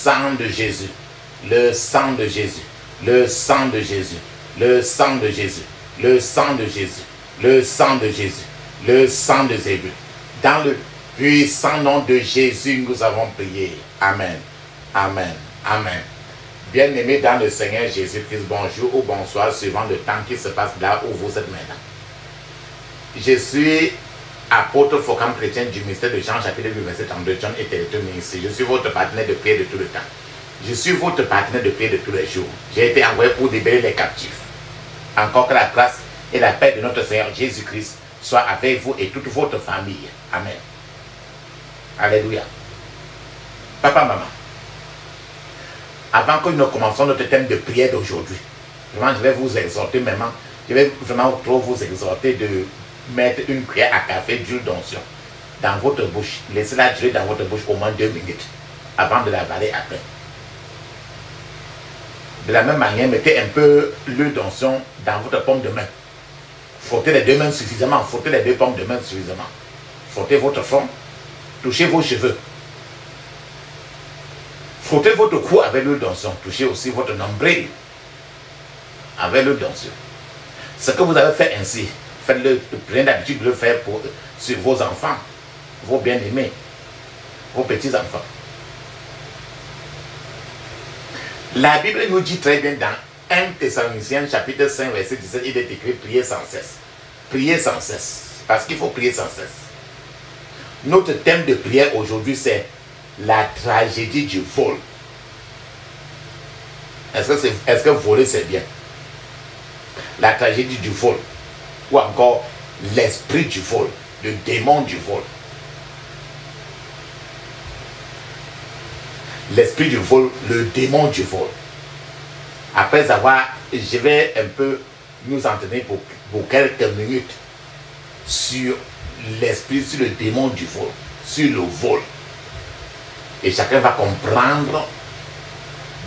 sang de Jésus, le sang de Jésus, le sang de Jésus, le sang de Jésus, le sang de Jésus, le sang de Jésus, le sang de Jésus. Dans le puissant nom de Jésus, nous avons prié. Amen. Amen. Amen. Bien-aimés dans le Seigneur Jésus-Christ, bonjour ou bonsoir, suivant le temps qui se passe là où vous êtes maintenant. Je suis apôtre Focam chrétien du ministère de Jean, chapitre 8, verset 32, John et territoire ministère. Je suis votre partenaire de prière de tout le temps. Je suis votre partenaire de prière de tous les jours. J'ai été envoyé pour libérer les captifs. Encore que la grâce et la paix de notre Seigneur Jésus-Christ soient avec vous et toute votre famille. Amen. Alléluia. Papa, maman, avant que nous commencions notre thème de prière d'aujourd'hui, vraiment, je vais vous exhorter maintenant, je vais vraiment trop vous exhorter de mettre une prière à café d'huile d'onction dans votre bouche. Laissez-la durer dans votre bouche au moins 2 minutes avant de l'avaler après. De la même manière, mettez un peu l'huile d'onction dans votre paume de main. Frottez les 2 mains suffisamment, frottez les 2 paumes de main suffisamment. Frottez votre front, touchez vos cheveux. Frottez votre cou avec l'huile d'onction. Touchez aussi votre nombril avec l'huile d'onction. Ce que vous avez fait ainsi, faites-le, prenez l'habitude de le faire sur vos enfants, vos bien-aimés, vos petits-enfants. La Bible nous dit très bien dans 1 Thessaloniciens chapitre 5 verset 17, il est écrit priez sans cesse. Priez sans cesse. Parce qu'il faut prier sans cesse. Notre thème de prière aujourd'hui c'est la tragédie du vol. Est-ce que voler c'est bien? La tragédie du vol. Ou encore l'esprit du vol. Le démon du vol. L'esprit du vol, le démon du vol. Après avoir, je vais un peu nous entraîner pour quelques minutes sur l'esprit, sur le démon du vol, sur le vol. Et chacun va comprendre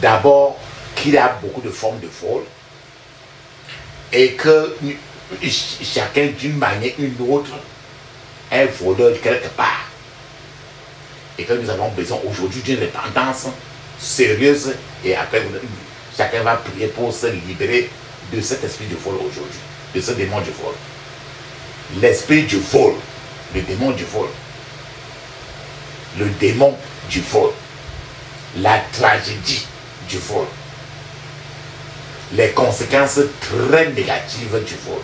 d'abord qu'il y a beaucoup de formes de vol et que chacun d'une manière ou d'une autre est voleur quelque part. Et que nous avons besoin aujourd'hui d'une repentance sérieuse et après chacun va prier pour se libérer de cet esprit du vol aujourd'hui, de ce démon du vol. L'esprit du vol, le démon du vol, le démon du vol, la tragédie du vol, les conséquences très négatives du vol.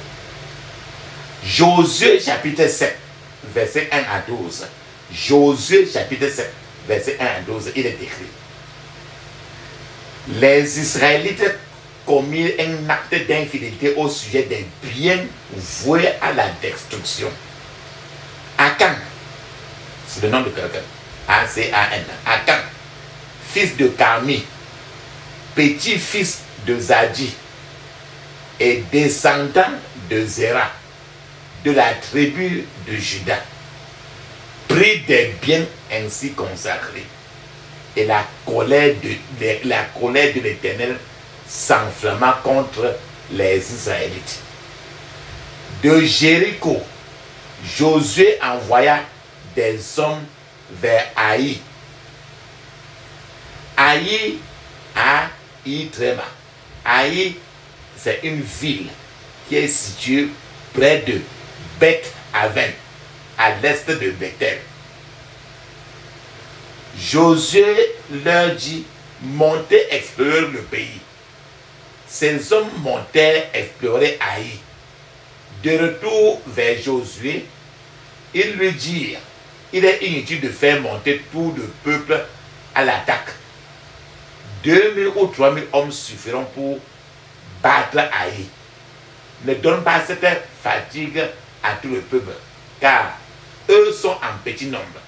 Josué chapitre 7, verset 1 à 12. Josué chapitre 7, verset 1 à 12, il est écrit. Les Israélites commirent un acte d'infidélité au sujet des biens voués à la destruction. Akan, c'est le nom de quelqu'un. A-C-A-N. Akan, fils de Carmi, petit-fils de Zadi et descendant de Zéra, de la tribu de Juda, prit des biens ainsi consacrés. Et la colère de l'Éternel s'enflamma contre les Israélites. De Jéricho, Josué envoya des hommes vers Haï. Haï, A-I-Tréma. Haï, c'est une ville qui est située près de Beth-Aven, à l'est de Bethel. Josué leur dit, montez explorer le pays. Ces hommes montèrent explorer Haï. De retour vers Josué, ils lui dirent, il est inutile de faire monter tout le peuple à l'attaque. 2000 ou 3000 hommes suffiront pour battre Haï. Ne donne pas cette fatigue à tout le peuple, car eux sont en petit nombre.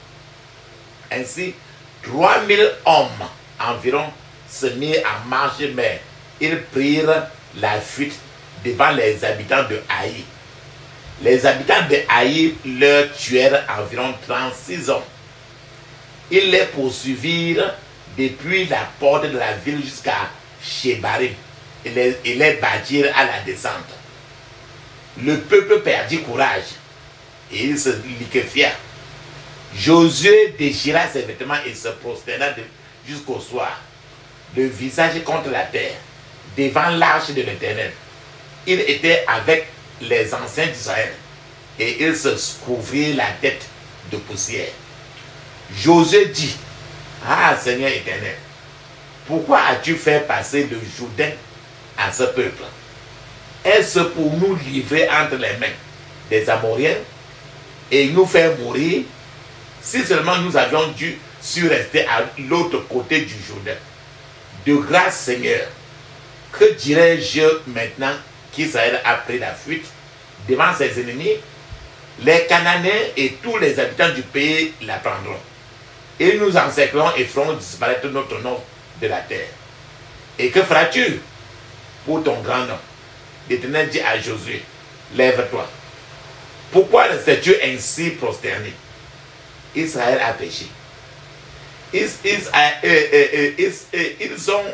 Ainsi, 3000 hommes environ se mirent en marche, mais ils prirent la fuite devant les habitants de Haï. Les habitants de Haï leur tuèrent environ 36 hommes. Ils les poursuivirent depuis la porte de la ville jusqu'à Shebarim et les battirent à la descente. Le peuple perdit courage et il se liquéfia. Josué déchira ses vêtements et se prosterna jusqu'au soir, le visage contre la terre, devant l'arche de l'Éternel. Il était avec les anciens d'Israël et il se couvrit la tête de poussière. Josué dit, ah Seigneur éternel, pourquoi as-tu fait passer le Jourdain à ce peuple? Est-ce pour nous livrer entre les mains des Amoréens et nous faire mourir? Si seulement nous avions dû rester à l'autre côté du Jourdain. De grâce Seigneur, que dirais-je maintenant qu'Israël a pris la fuite devant ses ennemis? Les Cananéens et tous les habitants du pays la prendront. Et nous encerclerons et ferons disparaître notre nom de la terre. Et que feras-tu pour ton grand nom? L'Éternel dit à Josué, lève-toi. Pourquoi restes-tu ainsi prosterné? Israël a péché. Ils ont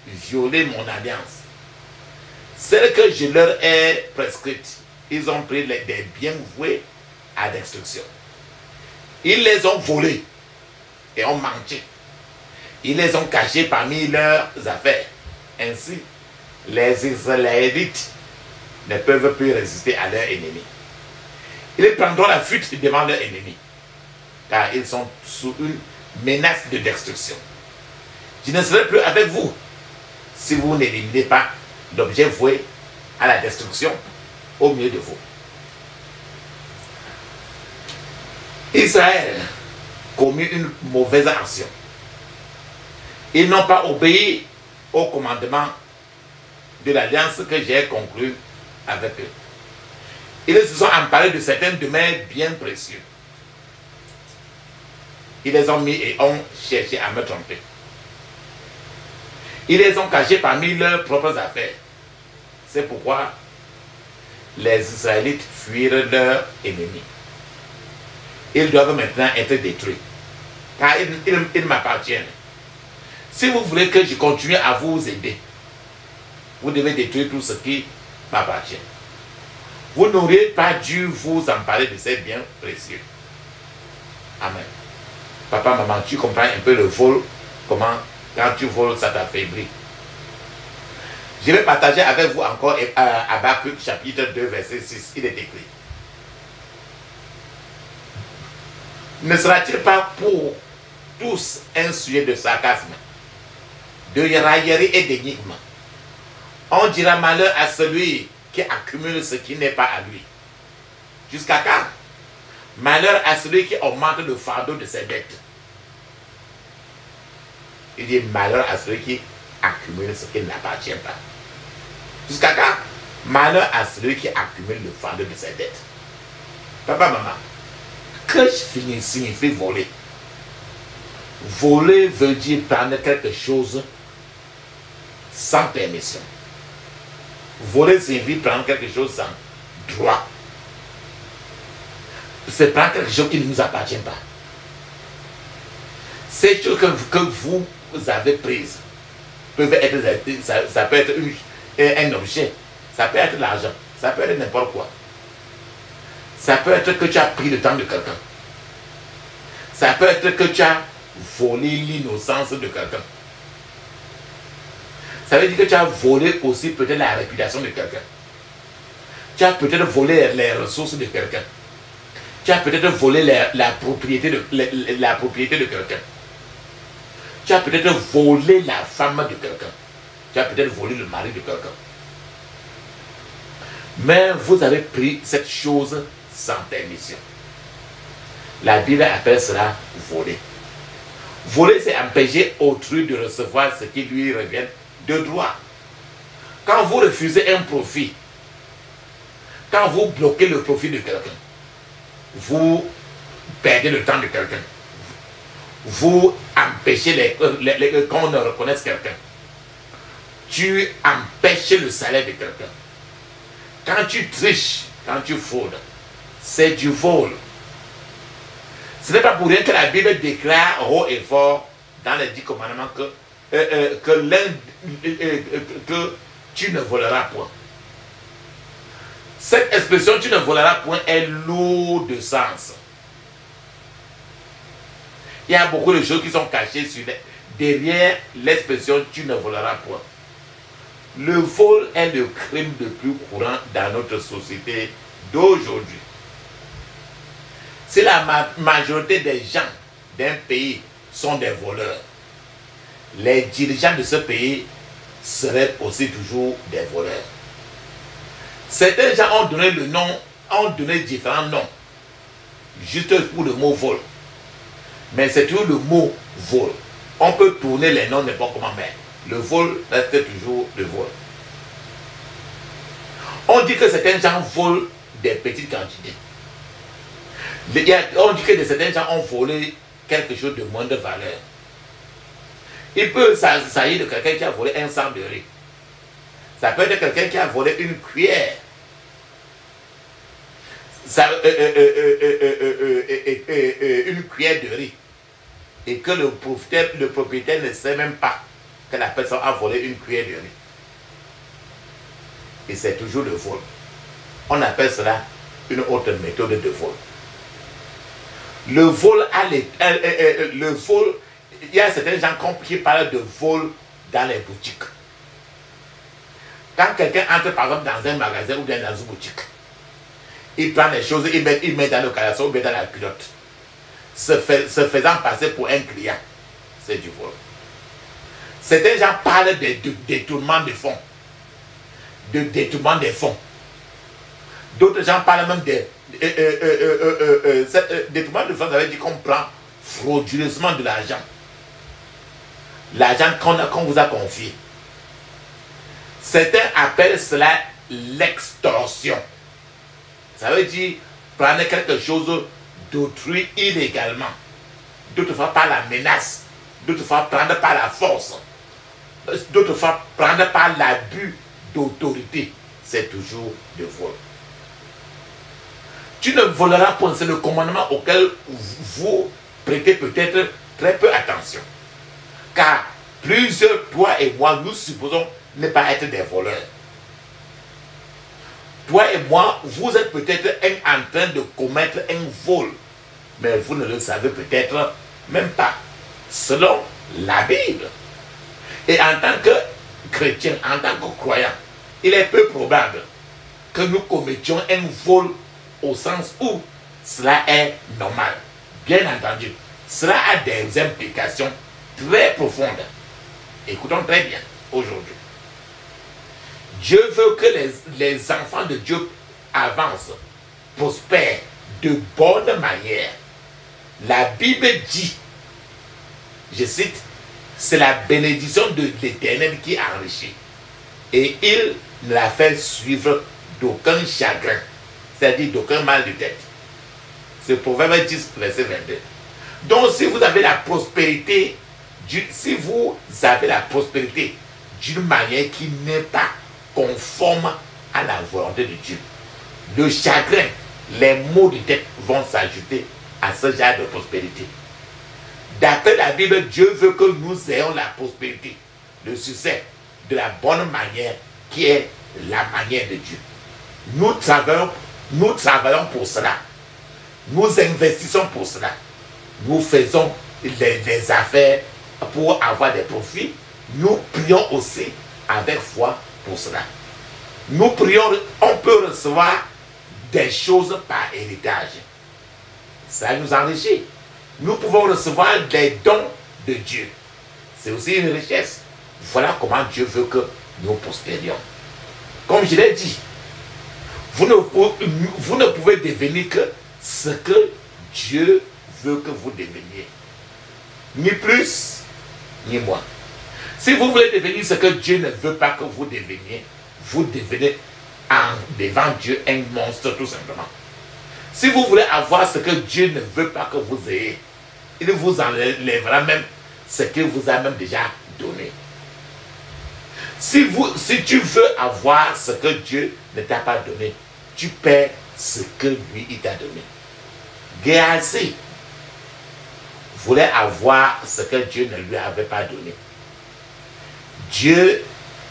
violé mon alliance. Celle que je leur ai prescrite. Ils ont pris des biens voués à destruction. Ils les ont volés et ont menti. Ils les ont cachés parmi leurs affaires. Ainsi, les Israélites ne peuvent plus résister à leurs ennemis. Ils prendront la fuite devant leurs ennemis, car ils sont sous une menace de destruction. Je ne serai plus avec vous si vous n'éliminez pas l'objet voué à la destruction au milieu de vous. Israël commis une mauvaise action. Ils n'ont pas obéi au commandement de l'alliance que j'ai conclue avec eux. Ils se sont emparés de certains domaines bien précieux. Ils les ont mis et ont cherché à me tromper. Ils les ont cachés parmi leurs propres affaires. C'est pourquoi les Israélites fuirent leurs ennemis. Ils doivent maintenant être détruits, car ils m'appartiennent. Si vous voulez que je continue à vous aider, vous devez détruire tout ce qui m'appartient. Vous n'auriez pas dû vous emparer de ces biens précieux. Amen. Papa, maman, tu comprends un peu le vol, comment, quand tu voles, ça t'affaiblit. Je vais partager avec vous encore Habakkuk chapitre 2, verset 6. Il est écrit. Ne sera-t-il pas pour tous un sujet de sarcasme, de raillerie et d'énigme? On dira malheur à celui qui accumule ce qui n'est pas à lui. Jusqu'à quand? Malheur à celui qui augmente le fardeau de ses dettes. Il dit malheur à celui qui accumule ce qui n'appartient pas. Jusqu'à quand? Malheur à celui qui accumule le fardeau de ses dettes. Papa, maman, que signifie voler? Voler veut dire prendre quelque chose sans permission. Voler signifie prendre quelque chose sans droit. C'est prendre quelque chose qui ne nous appartient pas. Ces choses que vous avez prises peuvent être, ça peut être un objet, ça peut être l'argent, ça peut être n'importe quoi. Ça peut être que tu as pris le temps de quelqu'un. Ça peut être que tu as volé l'innocence de quelqu'un. Ça veut dire que tu as volé aussi peut-être la réputation de quelqu'un. Tu as peut-être volé les ressources de quelqu'un. Tu as peut-être volé la propriété de quelqu'un. Tu as peut-être volé la femme de quelqu'un. Tu as peut-être volé le mari de quelqu'un. Mais vous avez pris cette chose sans permission. La Bible appelle cela voler. Voler, c'est empêcher autrui de recevoir ce qui lui revient de droit. Quand vous refusez un profit, quand vous bloquez le profit de quelqu'un, vous perdez le temps de quelqu'un. Vous empêchez qu'on ne reconnaisse quelqu'un. Tu empêches le salaire de quelqu'un. Quand tu triches, quand tu fraudes, c'est du vol. Ce n'est pas pour rien que la Bible déclare haut et fort dans les 10 commandements que tu ne voleras point. Cette expression tu ne voleras point est lourde de sens. Il y a beaucoup de choses qui sont cachées derrière l'expression « tu ne voleras point ». Le vol est le crime le plus courant dans notre société d'aujourd'hui. Si la majorité des gens d'un pays sont des voleurs, les dirigeants de ce pays seraient aussi toujours des voleurs. Certains gens ont donné différents noms, juste pour le mot vol. Mais c'est toujours le mot vol. On peut tourner les noms n'importe comment, mais le vol reste toujours le vol. On dit que certains gens volent des petites quantités. On dit que certains gens ont volé quelque chose de moindre valeur. Il peut s'agir de quelqu'un qui a volé un sac de riz. Ça peut être quelqu'un qui a volé une cuillère. Une cuillère de riz. Et que le propriétaire ne sait même pas que la personne a volé une cuillère de riz. Et c'est toujours le vol. On appelle cela une autre méthode de vol. Le vol, il y a certains gens qui parlent de vol dans les boutiques. Quand quelqu'un entre par exemple dans un magasin ou bien dans une boutique, il prend les choses, il met dans le caleçon ou bien dans la culotte, se faisant passer pour un client. C'est du vol. Certains gens parlent de détournement de fonds. De détournement des fonds. D'autres gens parlent même de détournement de fonds. Ça veut dire qu'on prend frauduleusement de l'argent. L'argent qu'on vous a confié. Certains appellent cela l'extorsion. Ça veut dire prendre quelque chose d'autrui illégalement. D'autres fois par la menace. D'autres fois prendre par la force. D'autres fois prendre par l'abus d'autorité. C'est toujours de vol. Tu ne voleras point, c'est le commandement auquel vous prêtez peut-être très peu attention. Car plusieurs, toi et moi, nous supposons ne pas être des voleurs. Toi et moi, vous êtes peut-être en train de commettre un vol, mais vous ne le savez peut-être même pas, selon la Bible. Et en tant que chrétien, en tant que croyant, il est peu probable que nous commettions un vol au sens où cela est normal. Bien entendu, cela a des implications très profondes. Écoutons très bien aujourd'hui. Dieu veut que les enfants de Dieu avancent, prospèrent de bonne manière. La Bible dit, je cite, c'est la bénédiction de l'Éternel qui enrichit. Et il ne la fait suivre d'aucun chagrin, c'est-à-dire d'aucun mal de tête. C'est Proverbe 10, verset 22. Donc si vous avez la prospérité, d'une manière qui n'est pas conforme à la volonté de Dieu, le chagrin, les maux de tête vont s'ajouter à ce genre de prospérité. D'après la Bible, Dieu veut que nous ayons la prospérité, le succès, de la bonne manière qui est la manière de Dieu. Nous travaillons pour cela. Nous investissons pour cela. Nous faisons les affaires pour avoir des profits. Nous prions aussi avec foi pour cela. Nous prions, on peut recevoir des choses par héritage. Ça nous enrichit. Nous pouvons recevoir des dons de Dieu. C'est aussi une richesse. Voilà comment Dieu veut que nous prospérions. Comme je l'ai dit, vous ne pouvez devenir que ce que Dieu veut que vous deveniez. Ni plus, ni moins. Si vous voulez devenir ce que Dieu ne veut pas que vous deveniez, vous devenez devant Dieu un monstre tout simplement. Si vous voulez avoir ce que Dieu ne veut pas que vous ayez, il vous enlèvera même ce qu'il vous a même déjà donné. Si tu veux avoir ce que Dieu ne t'a pas donné, tu perds ce que lui il t'a donné. Géasi voulait avoir ce que Dieu ne lui avait pas donné. Dieu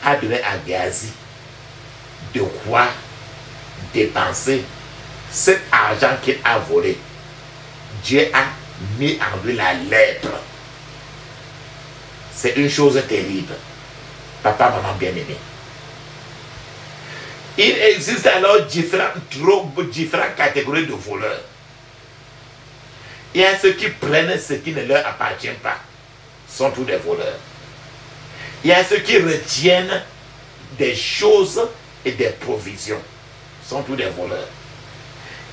a donné à Géasi de quoi dépenser cet argent qu'il a volé. Dieu a mis en lui la lèpre. C'est une chose terrible. Papa, maman bien-aimé. Il existe alors différentes catégories de voleurs. Il y a ceux qui prennent ce qui ne leur appartient pas. Sont tous des voleurs. Il y a ceux qui retiennent des choses et des provisions. Sont tous des voleurs.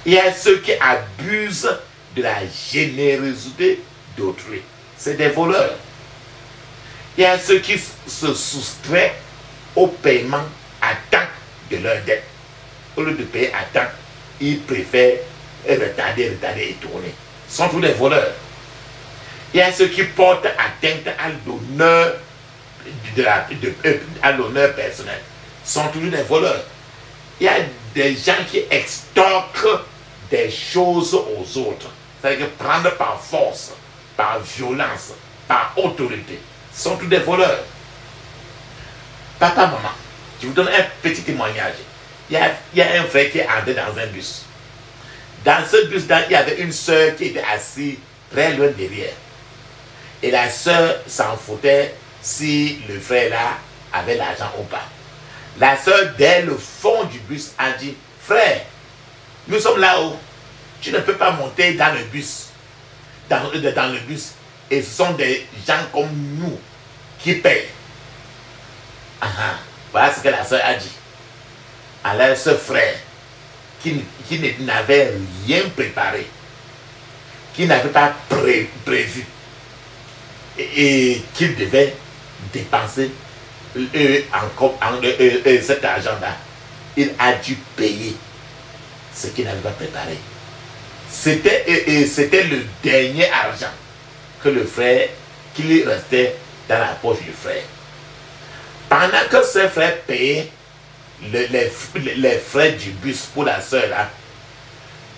Il y a ceux qui abusent de la générosité d'autrui. C'est des voleurs. Il y a ceux qui se soustraient au paiement à temps de leur dette. Au lieu de payer à temps, ils préfèrent retarder et tourner. Ce sont tous des voleurs. Il y a ceux qui portent atteinte à l'honneur personnel. Ce sont toujours des voleurs. Il y a des gens qui extorquent des choses aux autres. C'est-à-dire que prendre par force, par violence, par autorité. Ce sont tous des voleurs. Papa, maman, je vous donne un petit témoignage. Il y a un frère qui est entré dans un bus. Dans ce bus-là, il y avait une soeur qui était assise très loin derrière. Et la soeur s'en foutait si le frère-là avait l'argent ou pas. La soeur, dès le fond du bus, a dit, frère, nous sommes là-haut. Tu ne peux pas monter dans le bus. Dans le bus. Et ce sont des gens comme nous qui payent. Voilà ce que la soeur a dit. Alors ce frère, qui n'avait rien préparé, qui n'avait pas prévu, et qu'il devait dépenser cet argent-là, il a dû payer ce qu'il n'avait pas préparé. C'était le dernier argent que le frère, qui lui restait dans la poche du frère. Pendant que ce frère payait les frais du bus pour la soeur là,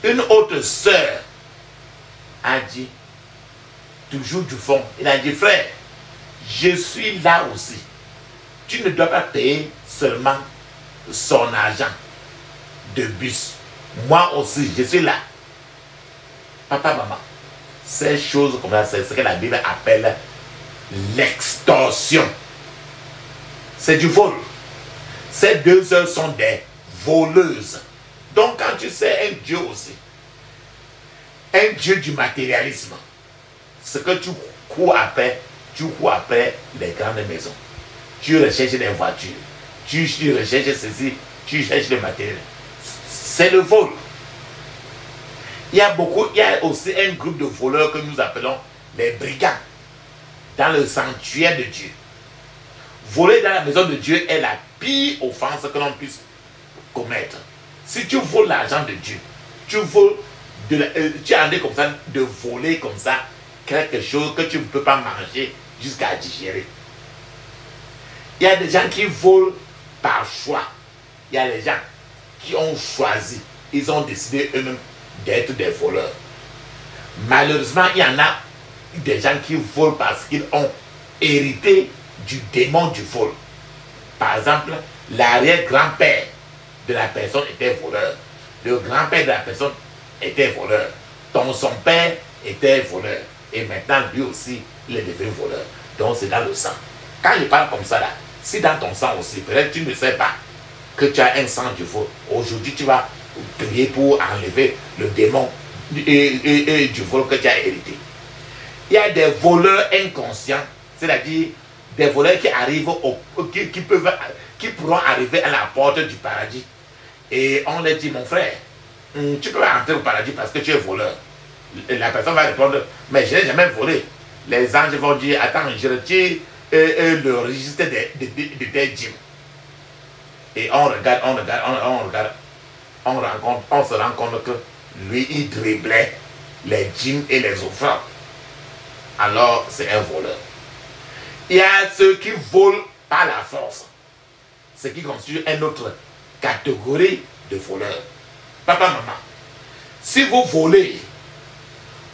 une autre soeur a dit, toujours du fond, il a dit, frère, je suis là aussi. Tu ne dois pas payer seulement son argent de bus. Moi aussi, je suis là. Papa, maman, ces choses comme ça, c'est ce que la Bible appelle l'extorsion. C'est du vol. Ces deux sœurs sont des voleuses. Donc quand tu sais un Dieu aussi, un Dieu du matérialisme, ce que tu cours après les grandes maisons. Tu recherches des voitures, tu recherches ceci, tu cherches le matériel. C'est le vol. Il y a aussi un groupe de voleurs que nous appelons les brigands dans le sanctuaire de Dieu. Voler dans la maison de Dieu est la pire offense que l'on puisse commettre. Si tu voles l'argent de Dieu, tu es en train comme ça de voler comme ça quelque chose que tu ne peux pas manger jusqu'à digérer. Il y a des gens qui volent par choix. Il y a des gens qui ont choisi. Ils ont décidé eux-mêmes d'être des voleurs. Malheureusement, il y en a des gens qui volent parce qu'ils ont hérité du démon du vol. Par exemple, l'arrière-grand-père de la personne était voleur. Le grand-père de la personne était voleur. Donc son père était voleur. Et maintenant, lui aussi, il est devenu voleur. Donc c'est dans le sang. Quand je parle comme ça là, si dans ton sang aussi, peut-être tu ne sais pas que tu as un sang du vol. Aujourd'hui, tu vas prier pour enlever le démon et du vol que tu as hérité. Il y a des voleurs inconscients, c'est-à-dire des voleurs qui arrivent qui pourront arriver à la porte du paradis. Et on leur dit, mon frère, tu peux entrer au paradis parce que tu es voleur. Et la personne va répondre, mais je n'ai jamais volé. Les anges vont dire, attends, je retire le registre des dîmes. Et on se rend compte que lui, il driblait les dîmes et les offrandes. Alors, c'est un voleur. Il y a ceux qui volent par la force. Ce qui constitue une autre catégorie de voleurs. Papa, maman, si vous volez,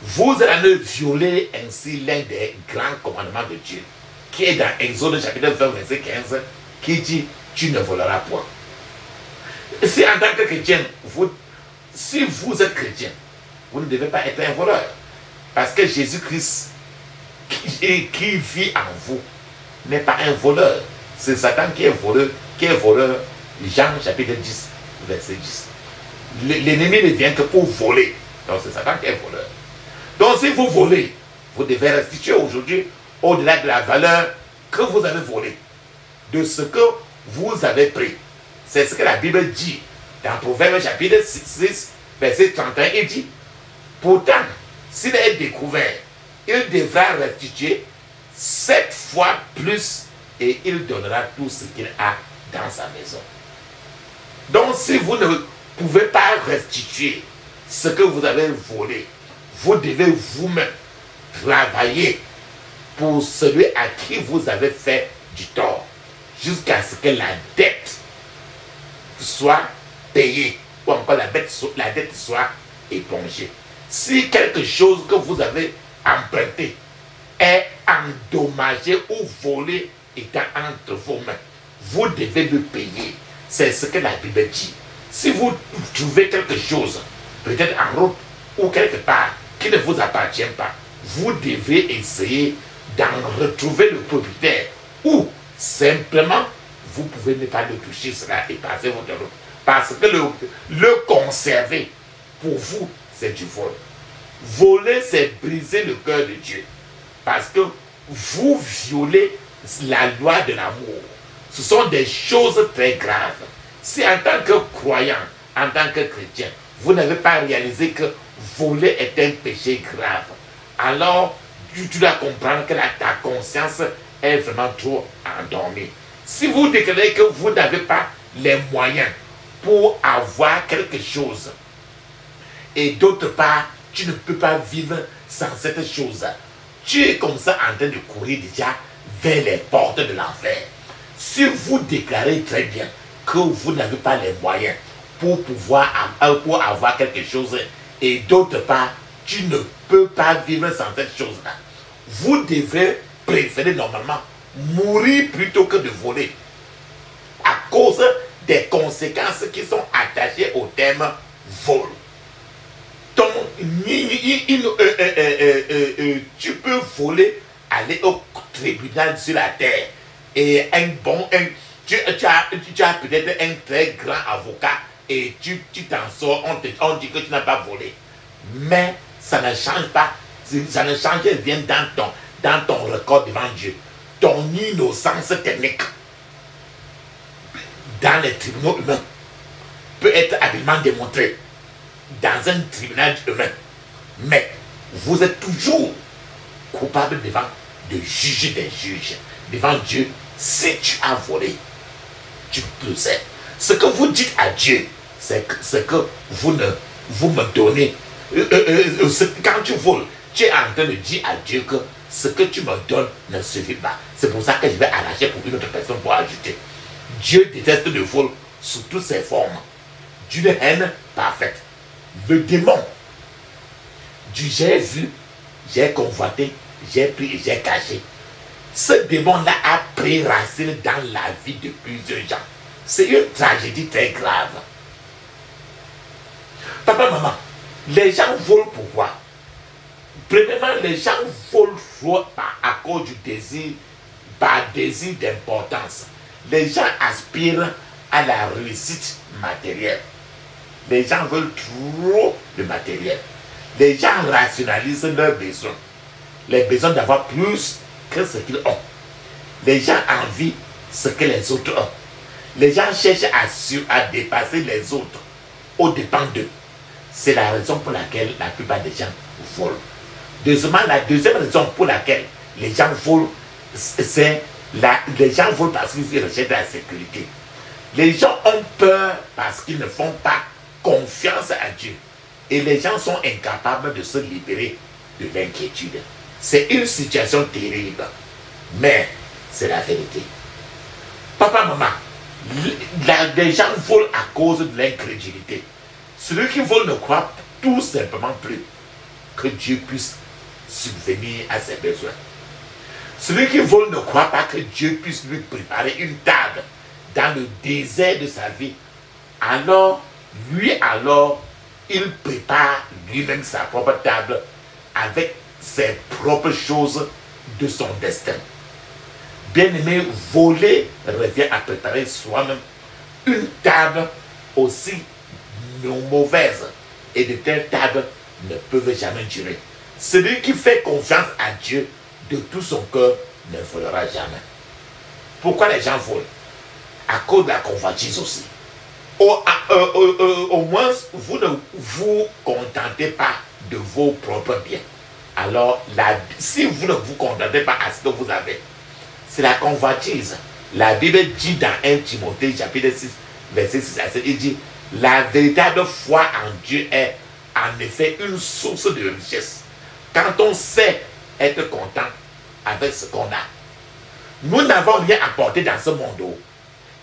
vous allez violer ainsi l'un des grands commandements de Dieu, qui est dans Exode chapitre 20, verset 15, qui dit, tu ne voleras point. Si en tant que chrétien, si vous êtes chrétien, vous ne devez pas être un voleur. Parce que Jésus-Christ, qui vit en vous, n'est pas un voleur. C'est Satan qui est voleur, Jean chapitre 10, verset 10. L'ennemi ne vient que pour voler. Donc c'est Satan qui est voleur. Donc si vous volez, vous devez restituer aujourd'hui au-delà de la valeur que vous avez volée, de ce que vous avez pris. C'est ce que la Bible dit dans Proverbe chapitre 6, verset 31. Il dit, pourtant, s'il est découvert, il devra restituer 7 fois plus et il donnera tout ce qu'il a dans sa maison. Donc si vous ne pouvez pas restituer ce que vous avez volé, vous devez vous-même travailler pour celui à qui vous avez fait du tort, jusqu'à ce que la dette soit payée, ou encore la dette soit épongée. Si quelque chose que vous avez emprunté est endommagé ou volé étant entre vos mains, vous devez le payer. C'est ce que la Bible dit. Si vous trouvez quelque chose, peut-être en route ou quelque part, qui ne vous appartient pas, vous devez essayer d'en retrouver le propriétaire, ou simplement vous pouvez ne pas le toucher cela et passer votre route. Parce que le conserver, pour vous, c'est du vol. Voler, c'est briser le cœur de Dieu. Parce que vous violez la loi de l'amour. Ce sont des choses très graves. Si en tant que croyant, en tant que chrétien, vous n'avez pas réalisé que voler est un péché grave, alors tu dois comprendre que ta conscience est vraiment trop endormie. Si vous déclarez que vous n'avez pas les moyens pour avoir quelque chose, et d'autre part, tu ne peux pas vivre sans cette chose, tu es comme ça en train de courir déjà vers les portes de l'enfer. Si vous déclarez très bien que vous n'avez pas les moyens pour pouvoir pour avoir quelque chose, et d'autre part, tu ne peux pas vivre sans cette chose-là, vous devez préférer normalement mourir plutôt que de voler, à cause des conséquences qui sont attachées au terme vol. Donc, tu peux voler, aller au tribunal sur la terre, et tu as peut-être un très grand avocat, et tu t'en sors, on dit que tu n'as pas volé. Mais ça ne change pas, ça ne change rien dans ton record devant Dieu. Ton innocence technique dans les tribunaux humains peut être habilement démontrée dans un tribunal humain. Mais vous êtes toujours coupable devant le juge des juges, devant Dieu. Si tu as volé, tu le sais. Ce que vous dites à Dieu, c'est que vous me donnez. Quand tu voles, tu es en train de dire à Dieu que ce que tu me donnes ne suffit pas. C'est pour ça que je vais arracher pour une autre personne pour ajouter. Dieu déteste le vol sous toutes ses formes, d'une haine parfaite. Le démon du j'ai vu, j'ai convoité, j'ai pris et j'ai caché. Ce démon-là a pris racine dans la vie de plusieurs gens. C'est une tragédie très grave. Papa, maman, les gens volent pourquoi? Premièrement, les gens volent à cause du désir, par désir d'importance. Les gens aspirent à la réussite matérielle. Les gens veulent trop de matériel. Les gens rationalisent leurs besoins. Les besoins d'avoir plus que ce qu'ils ont. Les gens envient ce que les autres ont. Les gens cherchent à dépasser les autres aux dépens d'eux. C'est la raison pour laquelle la plupart des gens volent. Deuxièmement, la deuxième raison pour laquelle les gens volent, les gens volent parce qu'ils recherchent la sécurité. Les gens ont peur parce qu'ils ne font pas confiance à Dieu. Et les gens sont incapables de se libérer de l'inquiétude. C'est une situation terrible, mais c'est la vérité. Papa, maman, les gens volent à cause de l'incrédulité. Celui qui vole ne croit tout simplement plus que Dieu puisse subvenir à ses besoins. Celui qui vole ne croit pas que Dieu puisse lui préparer une table dans le désert de sa vie. Alors, il prépare lui-même sa propre table avec ses propres choses de son destin. Bien-aimé, voler revient à préparer soi-même une table aussi mauvaise. Et de telles tables ne peuvent jamais durer. Celui qui fait confiance à Dieu de tout son cœur ne volera jamais. Pourquoi les gens volent? À cause de la convoitise aussi. Au moins, vous ne vous contentez pas de vos propres biens. Alors, si vous ne vous contentez pas à ce que vous avez, c'est la convoitise. La Bible dit dans 1 Timothée, chapitre 6, verset 6 à 7, il dit, la véritable foi en Dieu est en effet une source de richesse. Quand on sait être content avec ce qu'on a. Nous n'avons rien apporté dans ce monde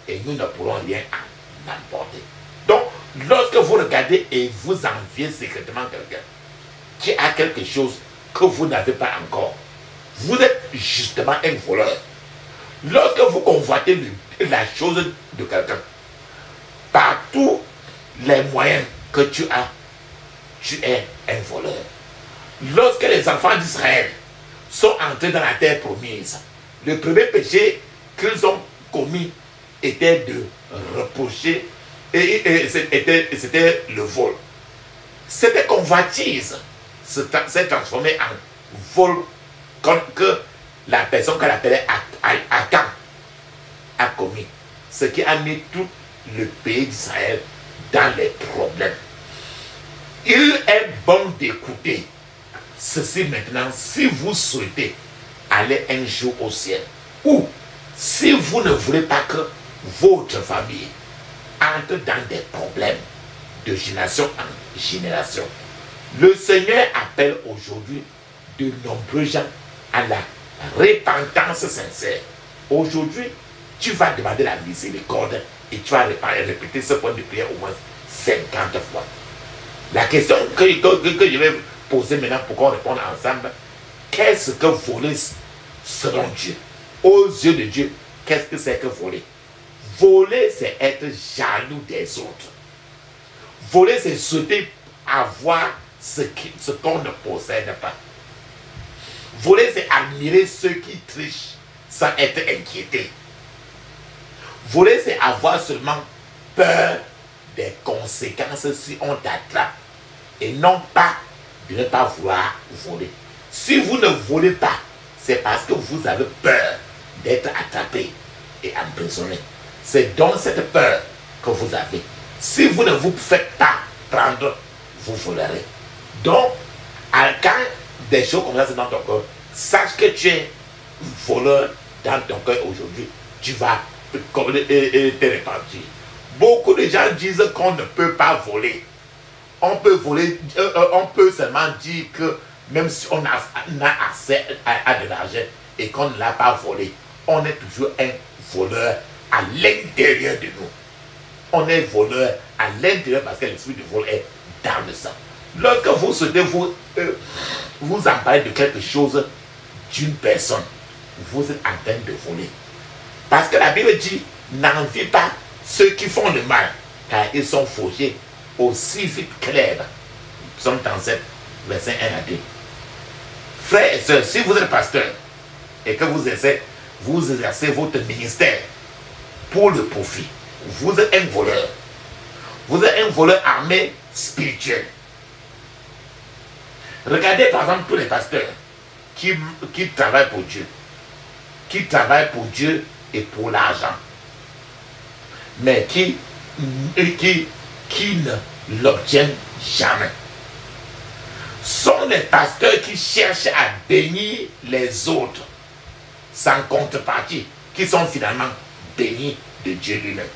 et nous ne pourrons rien en apporter. Donc, lorsque vous regardez et vous enviez secrètement quelqu'un qui a quelque chose que vous n'avez pas encore, vous êtes justement un voleur. Lorsque vous convoitez la chose de quelqu'un, par tous les moyens que tu as, tu es un voleur. Lorsque les enfants d'Israël sont entrés dans la terre promise, le premier péché qu'ils ont commis était de reprocher, et c'était le vol. Cette convoitise s'est transformée en vol que la personne qu'elle appelait Akan a commis. Ce qui a mis tout le pays d'Israël dans les problèmes. Il est bon d'écouter ceci maintenant si vous souhaitez aller un jour au ciel. Ou si vous ne voulez pas que votre famille entre dans des problèmes de génération en génération. Le Seigneur appelle aujourd'hui de nombreux gens à la repentance sincère. Aujourd'hui, tu vas demander la miséricorde et tu vas répéter ce point de prière au moins 50 fois. La question que je vais poser maintenant pour qu'on réponde ensemble, qu'est-ce que voler selon Dieu? Aux yeux de Dieu, qu'est-ce que c'est que voler? Voler, c'est être jaloux des autres. Voler, c'est souhaiter avoir ce qu'on ne possède pas. Voler, c'est admirer ceux qui trichent sans être inquiétés. Voler, c'est avoir seulement peur des conséquences si on t'attrape et non pas de ne pas vouloir voler. Si vous ne volez pas, c'est parce que vous avez peur d'être attrapé et emprisonné. C'est donc cette peur que vous avez. Si vous ne vous faites pas prendre, vous volerez. Donc, quand des choses comme ça sont dans ton cœur, sache que tu es voleur dans ton cœur aujourd'hui. Tu vas te repentir. Beaucoup de gens disent qu'on ne peut pas voler. On peut voler, on peut seulement dire que même si on a accès à de l'argent et qu'on ne l'a pas volé, on est toujours un voleur à l'intérieur de nous. On est voleur à l'intérieur parce que l'esprit de vol est dans le sang. Lorsque vous souhaitez vous emparer de quelque chose, d'une personne, vous êtes en train de voler. Parce que la Bible dit, n'enviez pas ceux qui font le mal, car ils sont fauchés aussi vite que l'herbe. Psaume 37, verset 1 à 2. Frères et sœurs, si vous êtes pasteur et que vous exercez votre ministère pour le profit, vous êtes un voleur. Vous êtes un voleur armé spirituel. Regardez par exemple tous les pasteurs qui travaillent pour Dieu. Qui travaillent pour Dieu et pour l'argent. Mais qui ne l'obtiennent jamais. Sont les pasteurs qui cherchent à bénir les autres sans contrepartie, qui sont finalement bénis de Dieu lui-même.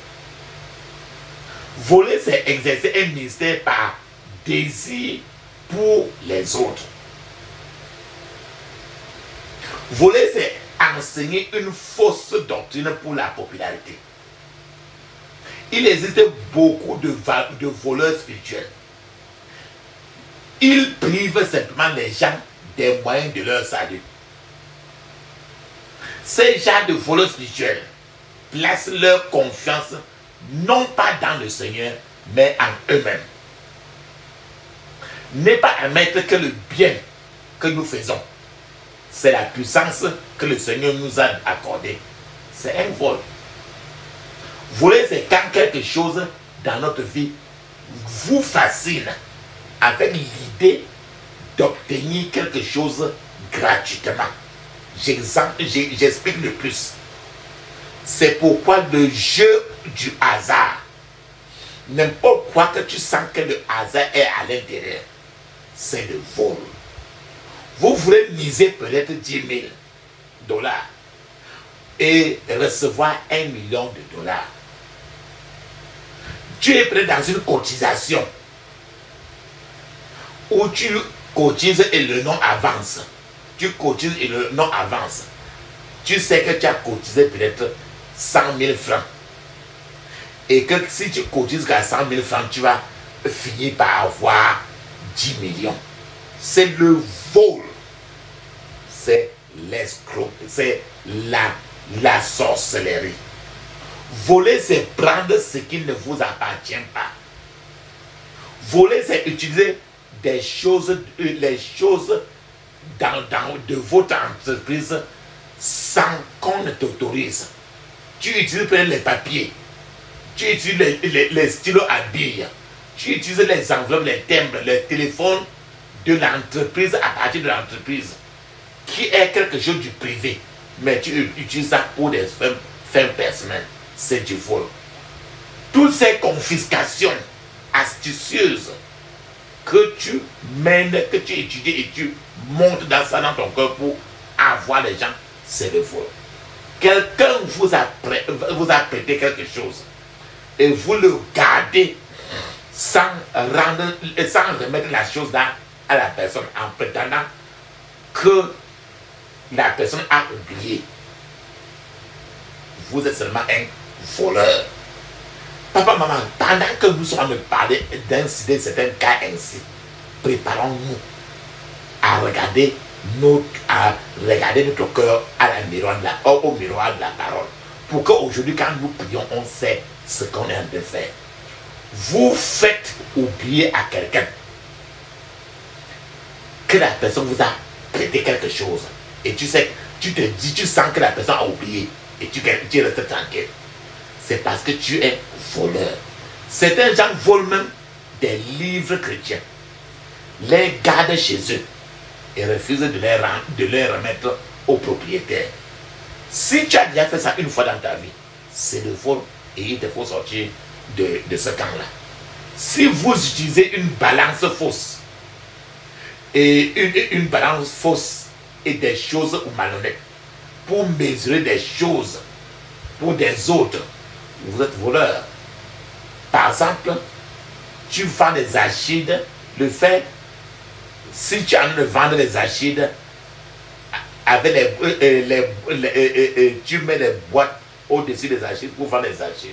Voler, c'est exercer un ministère par désir pour les autres. Voler, c'est enseigner une fausse doctrine pour la popularité. Il existe beaucoup de voleurs spirituels. Ils privent simplement les gens des moyens de leur salut. Ces gens de voleurs spirituels placent leur confiance non pas dans le Seigneur, mais en eux-mêmes. N'est pas admettre que le bien que nous faisons c'est la puissance que le Seigneur nous a accordée. C'est un vol. Voler, c'est quand quelque chose dans notre vie vous fascine avec l'idée d'obtenir quelque chose gratuitement. J'explique le plus. C'est pourquoi le jeu du hasard, n'importe quoi que tu sens que le hasard est à l'intérieur, c'est le vol. Vous voulez miser peut-être 10 000 $ et recevoir 1 million de $. Tu es prêt dans une cotisation où tu cotises et le nom avance. Tu cotises et le nom avance. Tu sais que tu as cotisé peut-être 100 000 francs. Et que si tu cotises à 100 000 francs, tu vas finir par avoir 10 millions. C'est le vol. C'est l'escroc. C'est la sorcellerie. Voler, c'est prendre ce qui ne vous appartient pas. Voler, c'est utiliser des choses, les choses de votre entreprise sans qu'on ne t'autorise. Tu utilises les papiers, tu utilises les stylos à billes, tu utilises les enveloppes, les timbres, les téléphones de l'entreprise à partir de l'entreprise, qui est quelque chose du privé, mais tu utilises ça pour des fins personnelles. C'est du vol. Toutes ces confiscations astucieuses que tu mènes, que tu étudies et tu montes dans ça dans ton cœur pour avoir les gens, c'est le vol. Quelqu'un vous a prêté quelque chose et vous le gardez sans remettre la chose là à la personne en prétendant que la personne a oublié. Vous êtes seulement un voleur. Papa, maman, pendant que nous sommes en train de parler d'un certain cas ainsi, préparons-nous à regarder notre cœur au miroir de la parole. Pour qu'aujourd'hui, quand nous prions, on sait ce qu'on est en train de faire. Vous faites oublier à quelqu'un que la personne vous a prêté quelque chose. Et tu sais, tu sens que la personne a oublié. Et tu restes tranquille. C'est parce que tu es voleur. Certains gens volent même des livres chrétiens, les gardent chez eux et refusent de les remettre au propriétaire. Si tu as déjà fait ça une fois dans ta vie, c'est le vol et il te faut sortir de ce camp-là. Si vous utilisez une balance fausse et une balance fausse et des choses malhonnêtes pour mesurer des choses pour des autres, vous êtes voleur. Par exemple, tu vends des acides, le fait, si tu as envie de vendre des acides, avec tu mets les boîtes au-dessus des acides pour vendre les acides.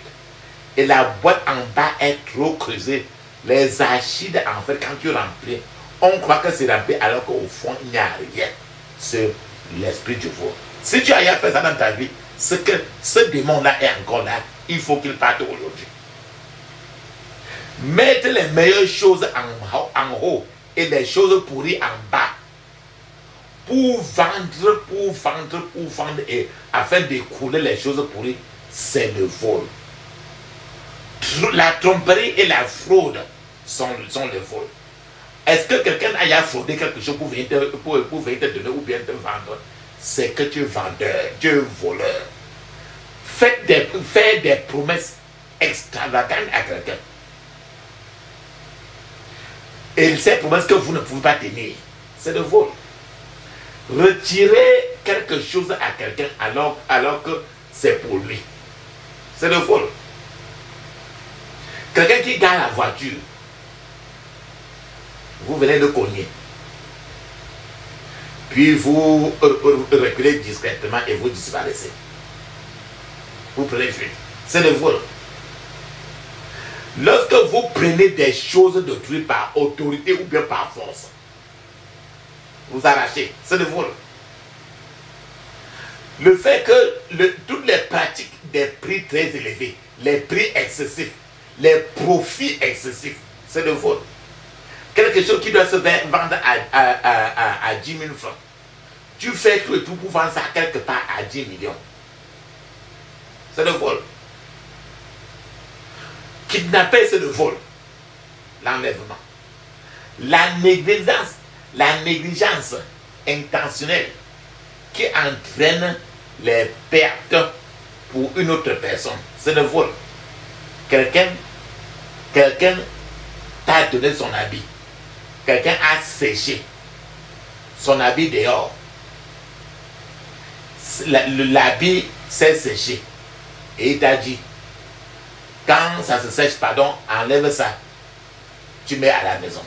Et la boîte en bas est trop creusée. Les acides, en fait, quand tu remplis, on croit que c'est rempli alors qu'au fond, il n'y a rien. C'est l'esprit du vol. Si tu as rien fait ça dans ta vie, c'est que ce démon-là est encore là. Il faut qu'il parte aujourd'hui. Mettre les meilleures choses en haut et les choses pourries en bas. Pour vendre et afin d'écouler les choses pourries, c'est le vol. La tromperie et la fraude sont le vol. Est-ce que quelqu'un a fraudé quelque chose pour venir te donner ou bien te vendre? C'est que tu es vendeur, tu es voleur. Faites des promesses extravagantes à quelqu'un. Et ces promesses que vous ne pouvez pas tenir, c'est le vol. Retirer quelque chose à quelqu'un alors que c'est pour lui, c'est le vol. Quelqu'un qui gagne la voiture, vous venez de cogner. Puis vous reculez discrètement et vous disparaissez. Vous prenez fuite. C'est le vol. Lorsque vous prenez des choses d'autrui par autorité ou bien par force, vous arrachez. C'est le vol. Le fait que toutes les pratiques des prix très élevés, les prix excessifs, les profits excessifs, c'est le vol. Quelque chose qui doit se vendre à 10 000 francs. Tu fais tout et tout pour vendre ça quelque part à 10 millions. C'est le vol. Kidnapper, c'est le vol. L'enlèvement. La négligence intentionnelle qui entraîne les pertes pour une autre personne, c'est le vol. Quelqu'un t'a donné son habit. Quelqu'un a séché son habit dehors. L'habit s'est séché. Et il t'a dit, quand ça se sèche, pardon, enlève ça. Tu mets à la maison.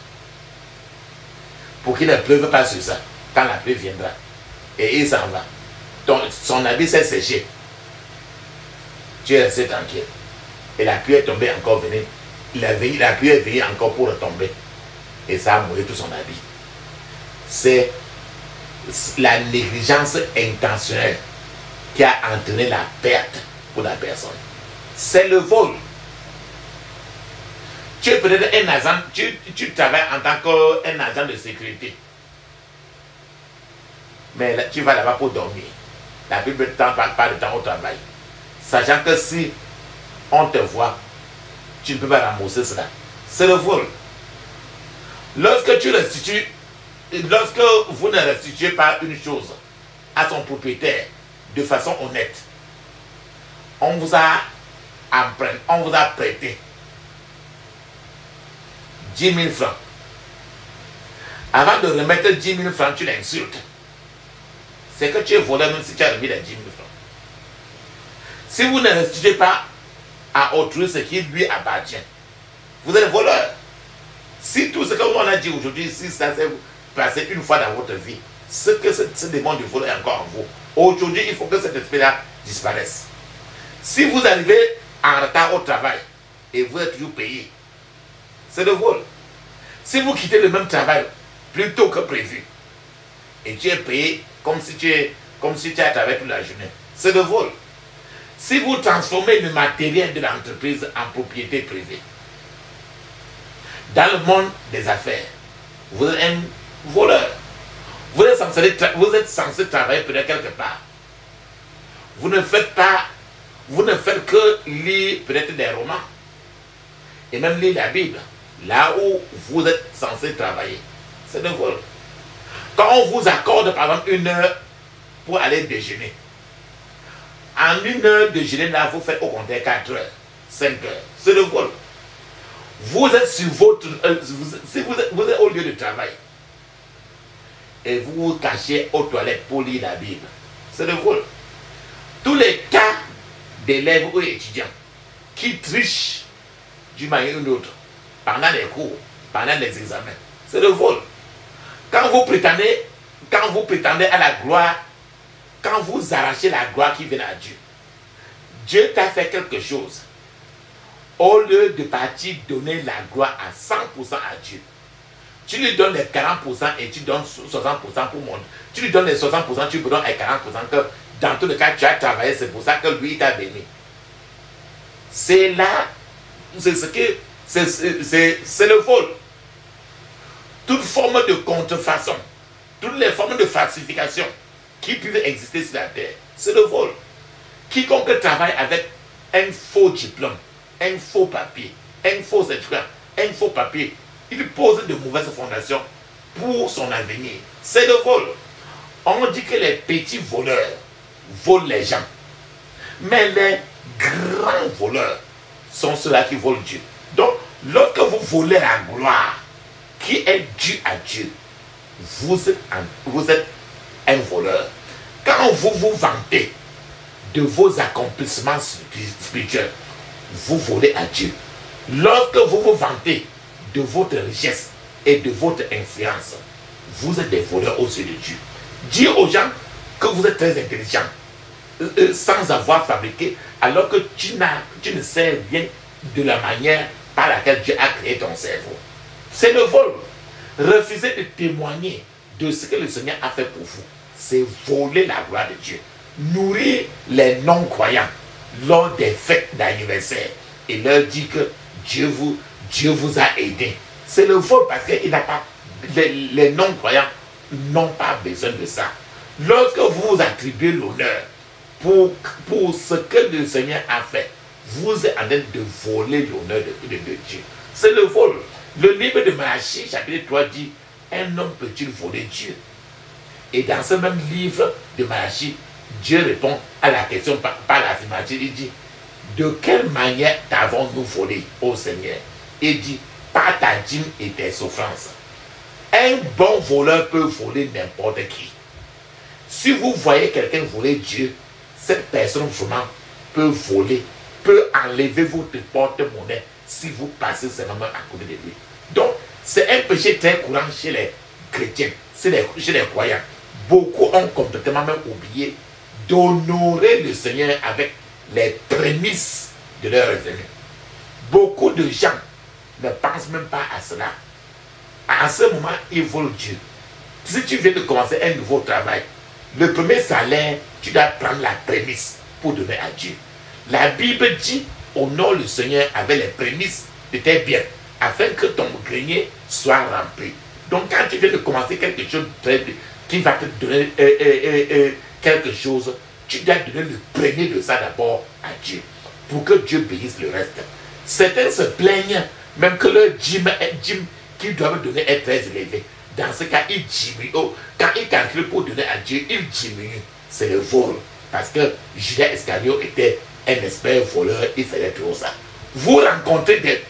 Pour qu'il ne pleuve pas sur ça. Quand la pluie viendra. Et il s'en va. Son habit s'est séché. Tu es resté tranquille. Et la pluie est tombée encore venue. La pluie est venue encore pour retomber. Et ça a mouillé tout son habit. C'est la négligence intentionnelle qui a entraîné la perte pour la personne. C'est le vol. Tu es peut-être un agent, tu travailles en tant qu'un agent de sécurité. Mais là, tu vas là-bas pour dormir. La Bible ne t'en parle pas de temps au travail. Sachant que si on te voit, tu ne peux pas rembourser cela. C'est le vol. Lorsque vous ne restituez pas une chose à son propriétaire de façon honnête, on vous a prêté 10 000 francs. Avant de remettre 10 000 francs, tu l'insultes. C'est que tu es voleur même si tu as remis les 10 000 francs. Si vous ne restituez pas à autrui ce qui lui appartient, vous êtes voleur. Si tout ce que l'on a dit aujourd'hui, si ça s'est passé une fois dans votre vie, ce que ce démon du vol est encore en vous, aujourd'hui, il faut que cet esprit-là disparaisse. Si vous arrivez en retard au travail et vous êtes toujours payé, c'est le vol. Si vous quittez le même travail plus tôt que prévu et tu es payé comme si tu as travaillé toute la journée, c'est le vol. Si vous transformez le matériel de l'entreprise en propriété privée, dans le monde des affaires, vous êtes un voleur. Vous êtes censé travailler peut-être quelque part. Vous ne faites que lire peut-être des romans. Et même lire la Bible. Là où vous êtes censé travailler. C'est le vol. Quand on vous accorde par exemple 1 heure pour aller déjeuner. En 1 heure de déjeuner, là, vous faites au contraire 4 heures, 5 heures. C'est le vol. Vous êtes sur votre... vous êtes au lieu de travail. Et vous vous cachez aux toilettes pour lire la Bible. C'est le vol. Tous les cas d'élèves ou étudiants qui trichent d'une manière ou d'une autre pendant les cours, pendant les examens, c'est le vol. Quand vous prétendez à la gloire, quand vous arrachez la gloire qui vient à Dieu, Dieu t'a fait quelque chose. Au lieu de partir donner la gloire à 100% à Dieu, tu lui donnes les 40% et tu donnes 60% pour monde. Tu lui donnes les 60%, tu lui donnes les 40% que dans tous les cas tu as travaillé, c'est pour ça que lui t'a béni. C'est là, c'est le vol. Toute forme de contrefaçon, toutes les formes de falsification qui peuvent exister sur la terre, c'est le vol. Quiconque travaille avec un faux diplôme, un faux papier, un faux certificat, un faux papier, il pose de mauvaises fondations pour son avenir. C'est le vol. On dit que les petits voleurs volent les gens. Mais les grands voleurs sont ceux-là qui volent Dieu. Donc, lorsque vous volez la gloire qui est due à Dieu, vous êtes un voleur. Quand vous vous vantez de vos accomplissements spirituels, vous volez à Dieu. Lorsque vous vous vantez de votre richesse et de votre influence, vous êtes des voleurs aux yeux de Dieu. Dire aux gens que vous êtes très intelligent sans avoir fabriqué, alors que tu ne sais rien de la manière par laquelle Dieu a créé ton cerveau. C'est le vol. Refuser de témoigner de ce que le Seigneur a fait pour vous, c'est voler la gloire de Dieu. Nourrir les non-croyants lors des fêtes d'anniversaire et leur dire que Dieu vous a aidé. C'est le vol parce que les non-croyants n'ont pas besoin de ça. Lorsque vous vous attribuez l'honneur pour ce que le Seigneur a fait, vous êtes en train de voler l'honneur de Dieu. C'est le vol. Le livre de Malachie, chapitre 3 dit, un homme peut-il voler Dieu? Et dans ce même livre de Malachie, Dieu répond à la question par l'affirmative. Il dit, de quelle manière t'avons-nous volé, ô Seigneur? Il dit, par ta dîme et tes souffrances. Un bon voleur peut voler n'importe qui. Si vous voyez quelqu'un voler Dieu, cette personne vraiment peut voler, peut enlever votre porte-monnaie si vous passez seulement à côté de lui. Donc, c'est un péché très courant chez les chrétiens, chez les croyants. Beaucoup ont complètement même oublié d'honorer le Seigneur avec les prémices de leur revenu. Beaucoup de gens ne pensent même pas à cela. À ce moment, ils volent Dieu. Si tu viens de commencer un nouveau travail, le premier salaire, tu dois prendre la prémisse pour donner à Dieu. La Bible dit, honore le Seigneur avec les prémices de tes biens, afin que ton grenier soit rempli. Donc quand tu viens de commencer quelque chose qui va te donner quelque chose, tu dois donner le premier de ça d'abord à Dieu, pour que Dieu bénisse le reste. Certains se plaignent même que leur dîme qu'ils doivent donner est très élevé. Dans ce cas, ils diminuent. Quand ils calculent pour donner à Dieu, ils diminuent. C'est le vol. Parce que Judas Iscariot était un expert voleur, il faisait trop ça. Vous rencontrez des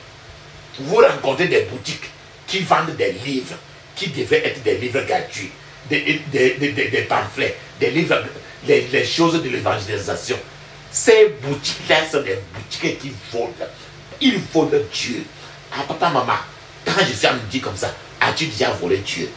boutiques qui vendent des livres, qui devaient être des livres gratuits, des pamphlets, des livres, les choses de l'évangélisation. Ces boutiques-là sont des boutiques qui volent. Ils volent Dieu. Ah, papa, maman, quand je suis à me dire comme ça, as-tu déjà volé Dieu?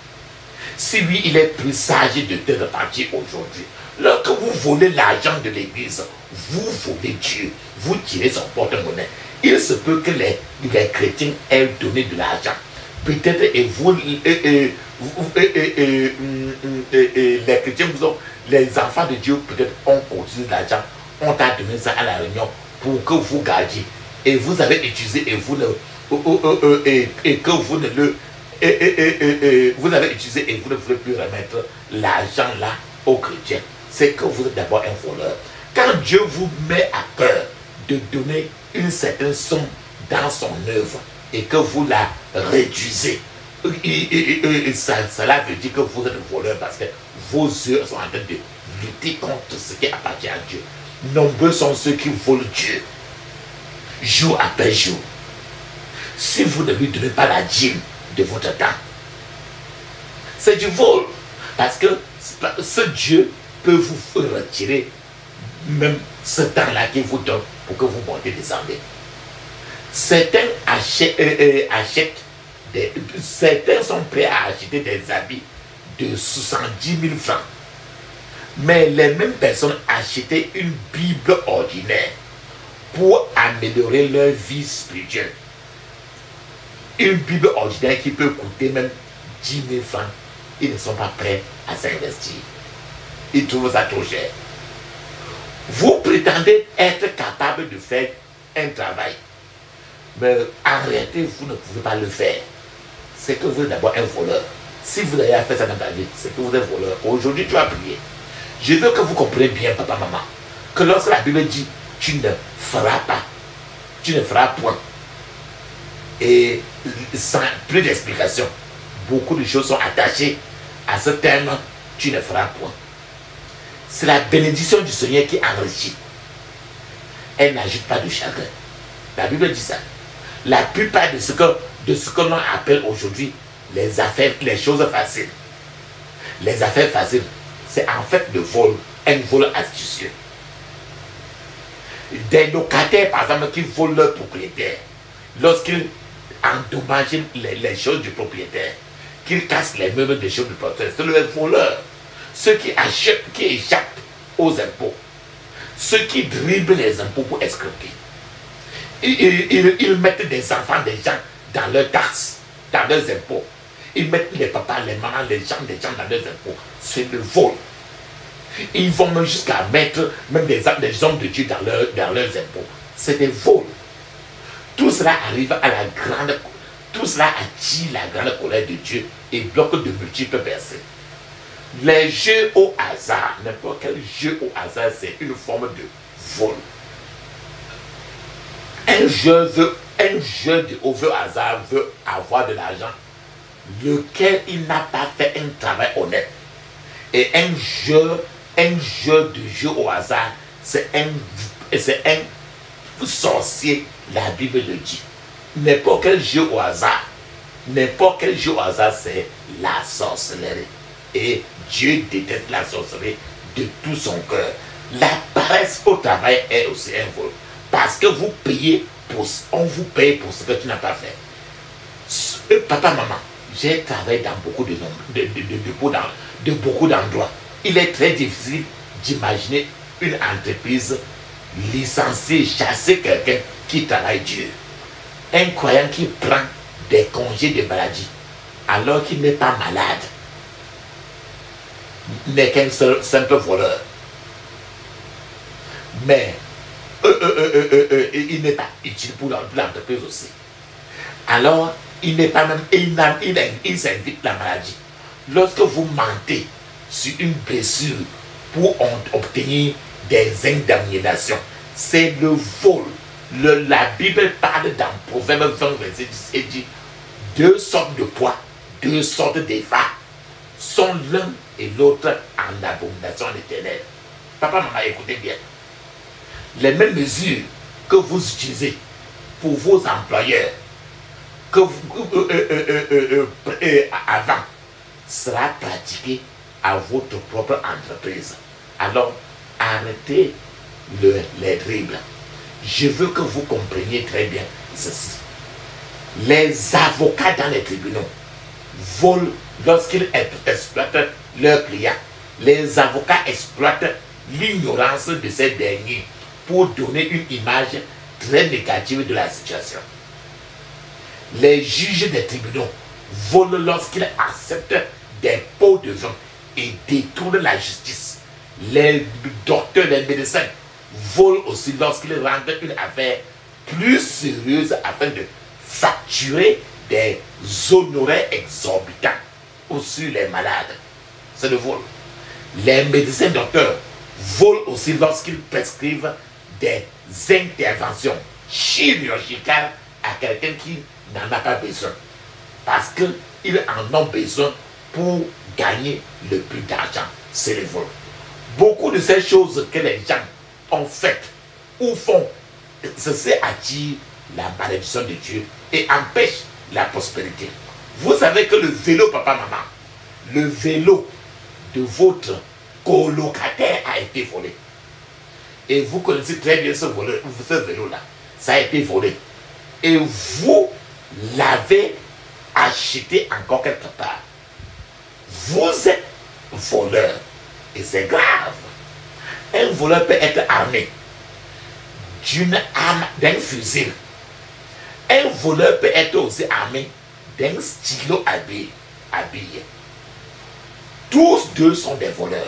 Si oui, il est plus sage de te repartir aujourd'hui. Lorsque vous volez l'argent de l'église, vous volez Dieu, vous tirez son porte-monnaie. Il se peut que les chrétiens aient donné de l'argent. Peut-être et vous, les chrétiens, les enfants de Dieu, peut-être ont cotisé de l'argent, ont donné ça à la réunion pour que vous gardiez. Et vous avez utilisé et vous ne vous avez utilisé et vous ne voulez plus remettre l'argent là aux chrétiens. C'est que vous êtes d'abord un voleur. Quand Dieu vous met à cœur de donner une certaine somme dans son œuvre et que vous la réduisez, cela veut dire que vous êtes voleur parce que vos yeux sont en train de lutter contre ce qui appartient à Dieu. Nombreux sont ceux qui volent Dieu, jour après jour. Si vous ne lui donnez pas la dîme de votre temps, c'est du vol. Parce que ce Dieu peut vous retirer même ce temps-là qu'il vous donne pour que vous montez, descendez. Certains certains sont prêts à acheter des habits de 70 000 francs. Mais les mêmes personnes achetaient une Bible ordinaire pour améliorer leur vie spirituelle. Une Bible ordinaire qui peut coûter même 10 000 francs. Ils ne sont pas prêts à s'investir. Ils trouvent ça trop cher. Vous prétendez être capable de faire un travail. Mais en réalité, vous ne pouvez pas le faire. C'est que vous êtes d'abord un voleur. Si vous avez fait ça dans ta vie, c'est que vous êtes voleur. Aujourd'hui, tu vas prier. Je veux que vous compreniez bien, papa, maman, que lorsque la Bible dit tu ne feras pas, tu ne feras point, et sans plus d'explication, beaucoup de choses sont attachées à ce terme, tu ne feras point. C'est la bénédiction du Seigneur qui enrichit. Elle n'ajoute pas de chagrin. La Bible dit ça. La plupart de ce que l'on appelle aujourd'hui les affaires, les choses faciles. Les affaires faciles, c'est en fait le vol, un vol astucieux. Des locataires, par exemple, qui volent leur propriétaire, lorsqu'ils endommagent les choses du propriétaire, qu'ils cassent les meubles des choses du propriétaire, c'est le voleur. Ceux qui achètent, qui échappent aux impôts, ceux qui dribblent les impôts pour escroquer. Ils mettent des enfants des gens dans leurs taxes, dans leurs impôts. Ils mettent les papas, les mamans, les gens dans leurs impôts. C'est le vol. Ils vont même jusqu'à mettre même des hommes de Dieu dans leurs impôts. C'est des vols. Tout cela arrive à la grande... Tout cela attire la grande colère de Dieu et bloque de multiples versets. Les jeux au hasard, n'importe quel jeu au hasard, c'est une forme de vol. Un jeu au hasard veut avoir de l'argent, lequel il n'a pas fait un travail honnête. Et un jeu au hasard, c'est un sorcier, la Bible le dit. N'importe quel jeu au hasard, c'est la sorcellerie. Et Dieu déteste la sorcellerie de tout son cœur. La paresse au travail est aussi un vol. Parce que on vous paye pour ce que tu n'as pas fait. Papa, maman, j'ai travaillé dans beaucoup de beaucoup d'endroits. Il est très difficile d'imaginer une entreprise licencier, chasser quelqu'un qui travaille dur. Un croyant qui prend des congés de maladie alors qu'il n'est pas malade n'est qu'un simple voleur. Mais il n'est pas utile pour l'entreprise aussi. Alors, il n'est pas même, il s'invite la maladie. Lorsque vous mentez sur une blessure pour obtenir des indemnisations, c'est le vol. La Bible parle dans Proverbe 20, verset 10 et dit: deux sortes de poids, deux sortes d'efforts sont l'un et l'autre en abomination éternelle. Papa, maman, écoutez bien. Les mêmes mesures que vous utilisez pour vos employeurs, que avant, sera pratiqué à votre propre entreprise. Alors, arrêtez les dribbles. Je veux que vous compreniez très bien ceci. Les avocats dans les tribunaux volent lorsqu'ils exploitent leurs clients. Les avocats exploitent l'ignorance de ces derniers pour donner une image très négative de la situation. Les juges des tribunaux volent lorsqu'ils acceptent des pots de vin et détournent la justice. Les docteurs, les médecins volent aussi lorsqu'ils rendent une affaire plus sérieuse afin de facturer des honoraires exorbitants sur les malades. C'est le vol. Les médecins docteurs volent aussi lorsqu'ils prescrivent des interventions chirurgicales à quelqu'un qui n'en a pas besoin. Parce qu'ils en ont besoin pour gagner le plus d'argent. C'est le vol. Beaucoup de ces choses que les gens ont faites ou font, ceci attire la malédiction de Dieu et empêche la prospérité. Vous savez que le vélo, papa, maman, le vélo de votre colocataire a été volé. Et vous connaissez très bien ce vélo-là. Ça a été volé. Et vous l'avez acheté encore quelque part. Vous êtes voleur. Et c'est grave. Un voleur peut être armé d'une arme, d'un fusil. Un voleur peut être aussi armé d'un stylo habillé. Tous deux sont des voleurs.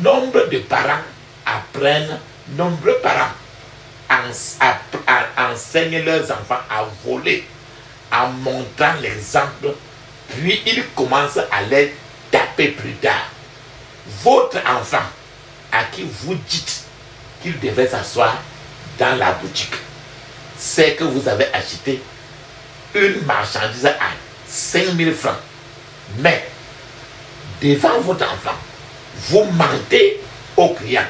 Nombreux parents enseignent leurs enfants à voler en montrant l'exemple, puis ils commencent à les taper plus tard. Votre enfant à qui vous dites qu'il devait s'asseoir dans la boutique, c'est que vous avez acheté une marchandise à 5 000 francs. Mais devant votre enfant, vous mentez au client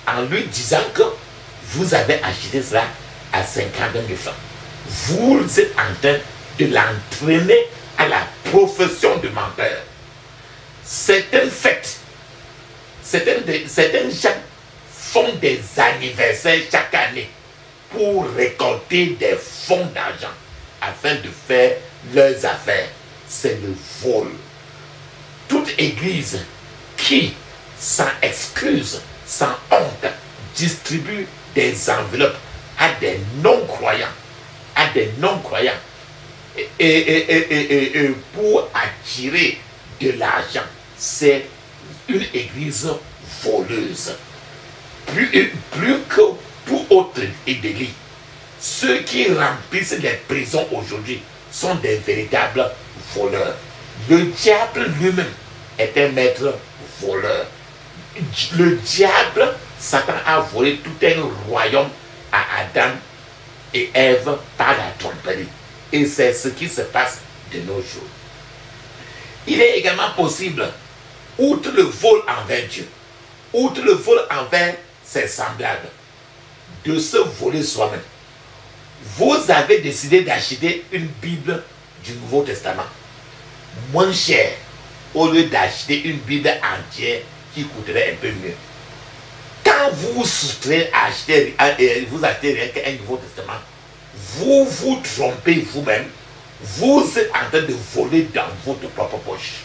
en lui disant que vous avez acheté cela à 50 000 francs. Vous êtes en train de l'entraîner à la profession de menteur. Certaines fêtes, certains gens font des anniversaires chaque année pour récolter des fonds d'argent afin de faire leurs affaires. C'est le vol. Toute église qui, sans excuse, sans honte, distribue des enveloppes à des non-croyants, et pour attirer de l'argent, c'est une église voleuse. Plus que tout autre délit, ceux qui remplissent les prisons aujourd'hui sont des véritables voleurs. Le diable lui-même est un maître voleur. Le diable, Satan a volé tout un royaume à Adam et Ève par la tromperie. Et c'est ce qui se passe de nos jours. Il est également possible, outre le vol envers Dieu, outre le vol envers ses semblables, de se voler soi-même. Vous avez décidé d'acheter une Bible du Nouveau Testament moins chère au lieu d'acheter une Bible entière qui coûterait un peu mieux. Quand vous souhaitez acheter, vous achetez rien qu'un Nouveau Testament, vous vous trompez vous-même. Vous êtes en train de voler dans votre propre poche.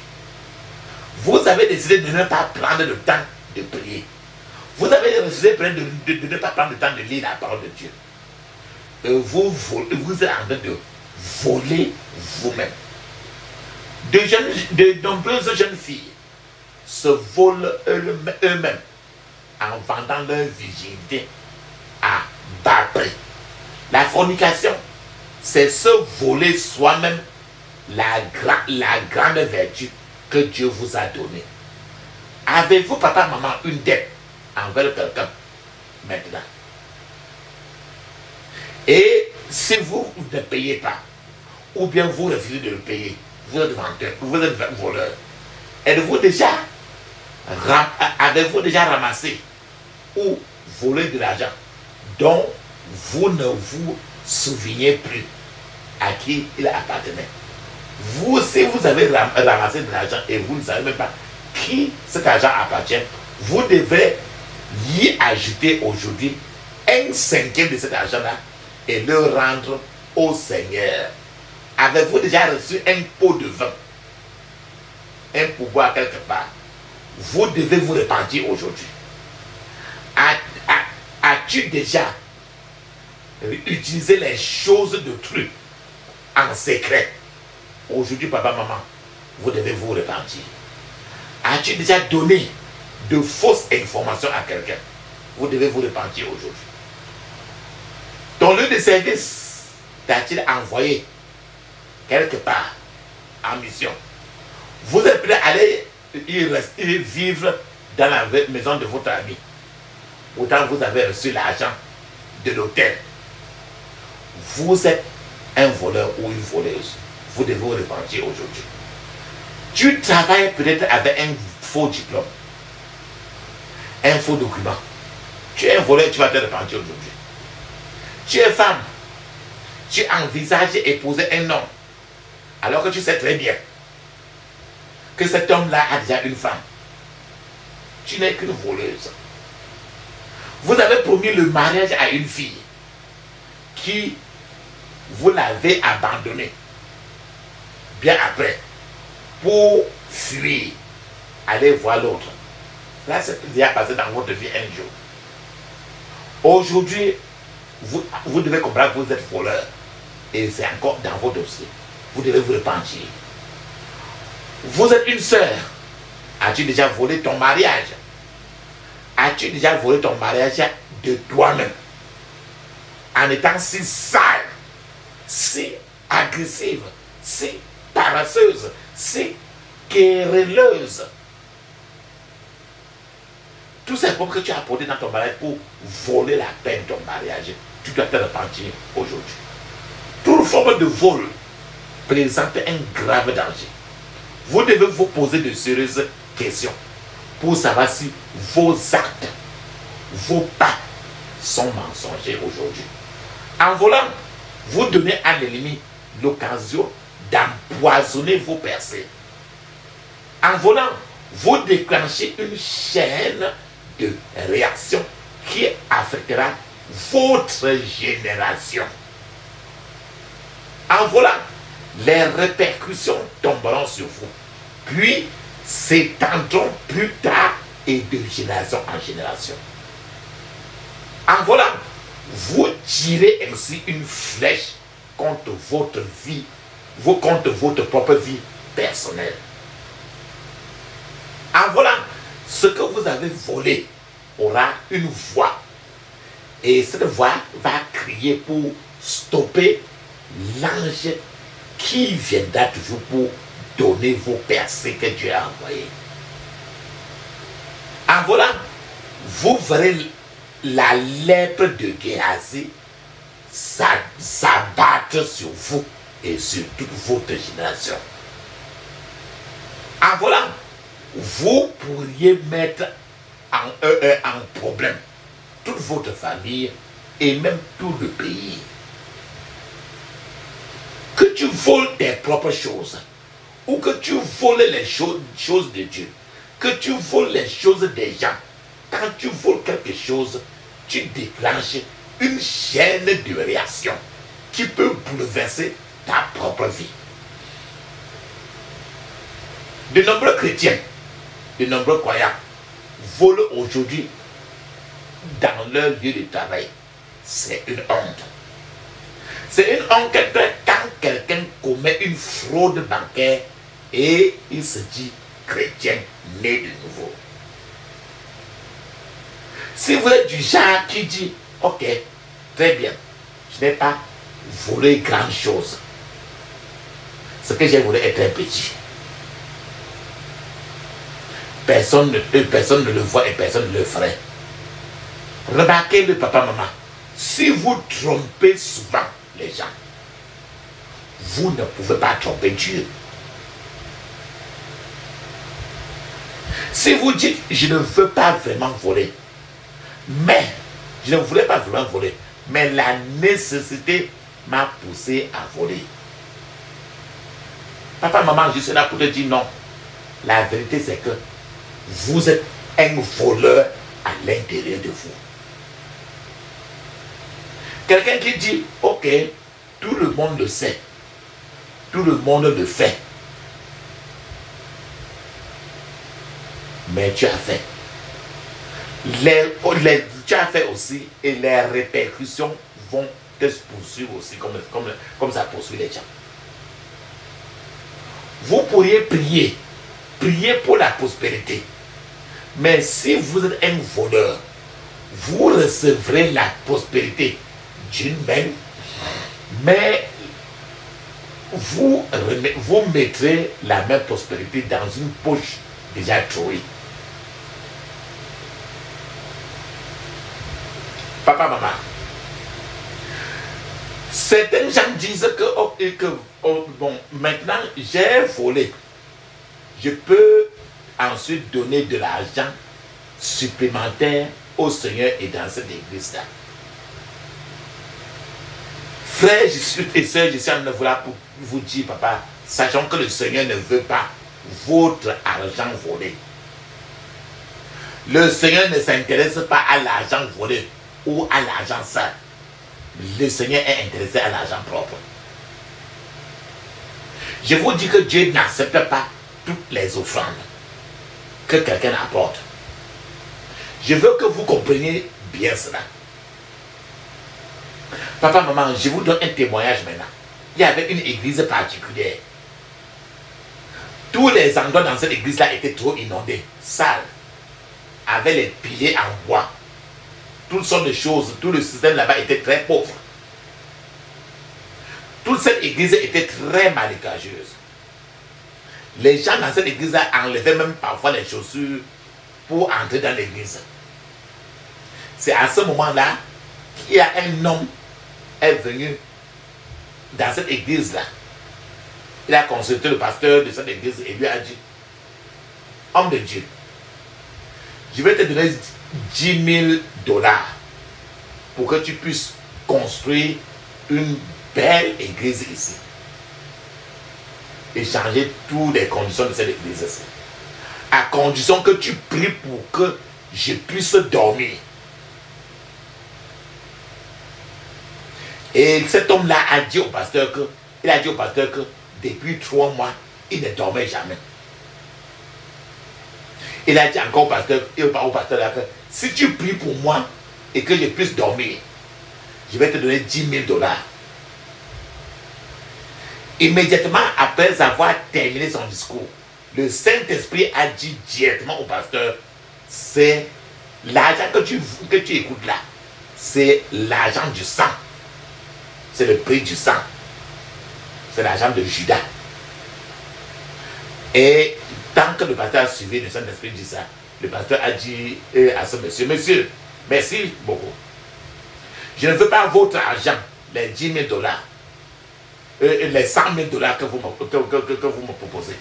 Vous avez décidé de ne pas prendre le temps de prier. Vous avez décidé de ne pas prendre le temps de lire la parole de Dieu. Vous êtes en train de voler vous-même. De nombreuses jeunes filles se volent eux-mêmes en vendant leur virginité à bas prix. La fornication, c'est se voler soi-même la grande vertu que Dieu vous a donnée. Avez-vous, papa, maman, une dette envers quelqu'un maintenant? Et si vous ne payez pas, ou bien vous refusez de le payer, vous êtes vendeur, vous êtes voleur. Avez-vous déjà ramassé ou volé de l'argent dont vous ne vous souvenez plus à qui il appartenait? Vous, si vous avez ramassé de l'argent et vous ne savez même pas qui cet argent appartient, vous devez y ajouter aujourd'hui 1/5 de cet argent-là et le rendre au Seigneur. Avez-vous déjà reçu un pot de vin, un pourboire quelque part? Vous devez vous repentir aujourd'hui. As-tu déjà utilisé les choses de truc en secret? Aujourd'hui, papa, maman, vous devez vous repentir. As-tu déjà donné de fausses informations à quelqu'un? Vous devez vous repentir aujourd'hui. Ton lieu de service t'a-t-il envoyé quelque part en mission? Vous êtes prêt à aller y vivre dans la maison de votre ami. Pourtant, vous avez reçu l'argent de l'hôtel. Vous êtes un voleur ou une voleuse. Vous devez vous repentir aujourd'hui. Tu travailles peut-être avec un faux diplôme, un faux document. Tu es un voleur, tu vas te repentir aujourd'hui. Tu es femme, tu envisages épouser un homme, alors que tu sais très bien que cet homme-là a déjà une femme. Tu n'es qu'une voleuse. Vous avez promis le mariage à une fille qui vous l'avez abandonnée bien après pour fuir, aller voir l'autre. Là, c'est déjà passé dans votre vie un jour. Aujourd'hui, vous devez comprendre que vous êtes voleur. Et c'est encore dans vos dossiers. Vous devez vous repentir. Vous êtes une sœur. As-tu déjà volé ton mariage? As-tu déjà volé ton mariage de toi-même? En étant si sale, si agressive, si paresseuse, si querelleuse. Tous ces problèmes que tu as apportés dans ton mariage pour voler la paix de ton mariage, tu dois te repentir aujourd'hui. Toute forme de vol présente un grave danger. Vous devez vous poser de sérieuses questions pour savoir si vos actes, vos pas sont mensongers aujourd'hui. En volant, vous donnez à l'ennemi l'occasion d'empoisonner vos percées. En volant, vous déclenchez une chaîne de réaction qui affectera votre génération. En volant, les répercussions tomberont sur vous, puis s'étendront plus tard et de génération en génération. En volant, vous tirez ainsi une flèche contre votre vie, contre votre propre vie personnelle. En volant, ce que vous avez volé aura une voix. Et cette voix va crier pour stopper l'ange qui viendra toujours pour donner vos percées que Dieu a envoyées. En volant, vous verrez la lèpre de Géasi s'abattre sur vous et sur toute votre génération. En volant, vous pourriez mettre en problème toute votre famille et même tout le pays. Que tu voles tes propres choses, ou que tu voles les choses de Dieu, que tu voles les choses des gens, quand tu voles quelque chose, tu déclenches une chaîne de réaction qui peut bouleverser ta propre vie. De nombreux chrétiens, de nombreux croyants volent aujourd'hui dans leur lieu de travail. C'est une honte. C'est une honte quand quelqu'un commet une fraude bancaire et il se dit chrétien né de nouveau. Si vous êtes du genre qui dit ok, très bien, je n'ai pas volé grand chose. Ce que j'ai volé est très petit. Personne ne le voit et personne ne le ferait. Remarquez le papa, maman. Si vous trompez souvent les gens, vous ne pouvez pas tromper Dieu. Si vous dites, je ne veux pas vraiment voler, mais je ne voulais pas vraiment voler, mais la nécessité m'a poussé à voler. Papa, maman, je suis là pour te dire non. La vérité, c'est que vous êtes un voleur à l'intérieur de vous. Quelqu'un qui dit, ok, tout le monde le sait, tout le monde le fait, mais tu as fait. Tu as fait aussi et les répercussions vont te poursuivre aussi comme ça poursuit les gens. Vous pourriez prier pour la prospérité, mais si vous êtes un voleur, vous recevrez la prospérité d'une main, mais vous mettrez la même prospérité dans une poche déjà trouée. Papa, maman, certains gens disent bon, maintenant j'ai volé, je peux ensuite donner de l'argent supplémentaire au Seigneur et dans cette église-là. Frères et sœurs, je suis en train pour vous dire, papa, sachant que le Seigneur ne veut pas votre argent volé. Le Seigneur ne s'intéresse pas à l'argent volé ou à l'argent sale. Le Seigneur est intéressé à l'argent propre. Je vous dis que Dieu n'accepte pas toutes les offrandes que quelqu'un apporte. Je veux que vous compreniez bien cela. Papa, maman, je vous donne un témoignage maintenant. Il y avait une église particulière. Tous les endroits dans cette église-là étaient trop inondés, sales, avec les piliers en bois. Toutes sortes de choses, tout le système là-bas était très pauvre. Toute cette église était très marécageuse. Les gens dans cette église-là enlevaient même parfois les chaussures pour entrer dans l'église. C'est à ce moment-là qu'il y a un homme est venu dans cette église-là. Il a consulté le pasteur de cette église et lui a dit, homme de Dieu, je vais te donner 10 000 $ pour que tu puisses construire une belle église ici. Et changer toutes les conditions de cette église-ci. À condition que tu pries pour que je puisse dormir. Et cet homme-là a dit au pasteur que, depuis 3 mois, il ne dormait jamais. Il a dit encore au pasteur là que si tu pries pour moi et que je puisse dormir, je vais te donner 10 000 $. Immédiatement après avoir terminé son discours, le Saint-Esprit a dit directement au pasteur, c'est l'argent que tu écoutes là, c'est l'argent du sang. C'est le prix du sang. C'est l'argent de Judas. Et tant que le pasteur a suivi, le Saint-Esprit dit ça, Le pasteur a dit à ce monsieur, monsieur, merci beaucoup. Je ne veux pas votre argent, les 10 000 dollars, les 100 000 dollars que vous me proposez,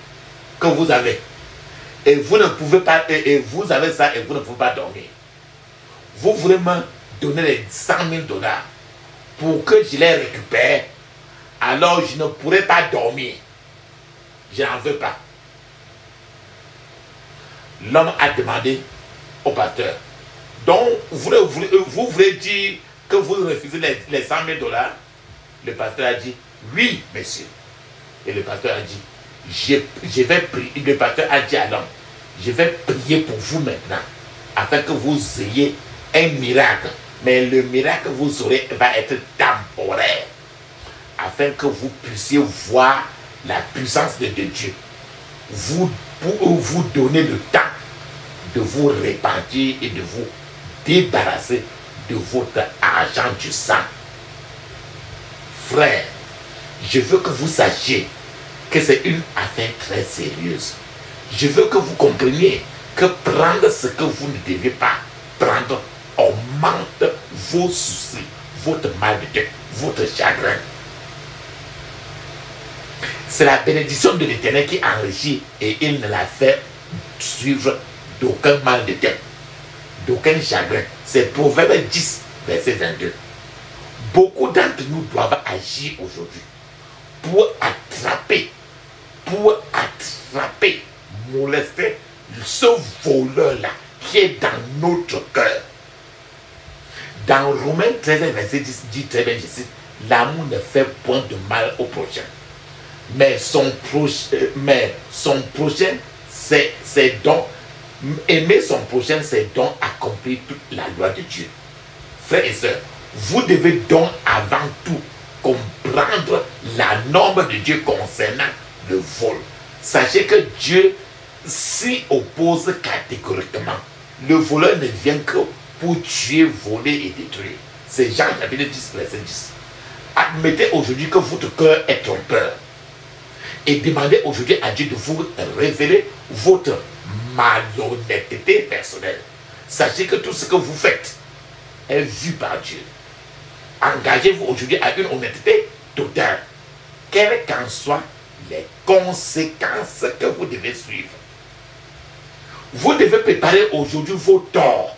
que vous avez. Et vous ne pouvez pas, et vous avez ça et vous ne pouvez pas dormir. Vous voulez me donner les 100 000 dollars pour que je les récupère, alors je ne pourrai pas dormir. Je n'en veux pas. L'homme a demandé au pasteur, donc vous voulez dire que vous refusez les 100 000 dollars? Le pasteur a dit, oui, monsieur. Et le pasteur a dit, je vais prier. Le pasteur a dit à l'homme, je vais prier pour vous maintenant, afin que vous ayez un miracle. Mais le miracle que vous aurez va être temporaire, afin que vous puissiez voir la puissance de Dieu. Pour vous donner le temps de vous repentir et de vous débarrasser de votre argent du sang. Frère, je veux que vous sachiez que c'est une affaire très sérieuse. Je veux que vous compreniez que prendre ce que vous ne devez pas prendre augmente vos soucis, votre mal de tête, votre chagrin. C'est la bénédiction de l'Éternel qui enrichit et il ne la fait suivre d'aucun mal de tête, d'aucun chagrin. C'est Proverbe 10, verset 22. Beaucoup d'entre nous doivent agir aujourd'hui pour attraper, molester ce voleur-là qui est dans notre cœur. Dans Romains 13, verset 10, dit très bien, je cite, l'amour ne fait point de mal au prochain. Mais son prochain, c'est donc, aimer son prochain, c'est donc accomplir toute la loi de Dieu. Frères et sœurs, vous devez donc avant tout comprendre la norme de Dieu concernant le vol. Sachez que Dieu s'y oppose catégoriquement. Le voleur ne vient que pour tuer, voler et détruire. C'est Jean chapitre 10, verset 10. Admettez aujourd'hui que votre cœur est trompeur. Et demandez aujourd'hui à Dieu de vous révéler votre malhonnêteté personnelle. Sachez que tout ce que vous faites est vu par Dieu. Engagez-vous aujourd'hui à une honnêteté totale, quelles qu'en soient les conséquences que vous devez suivre. Vous devez préparer aujourd'hui vos torts.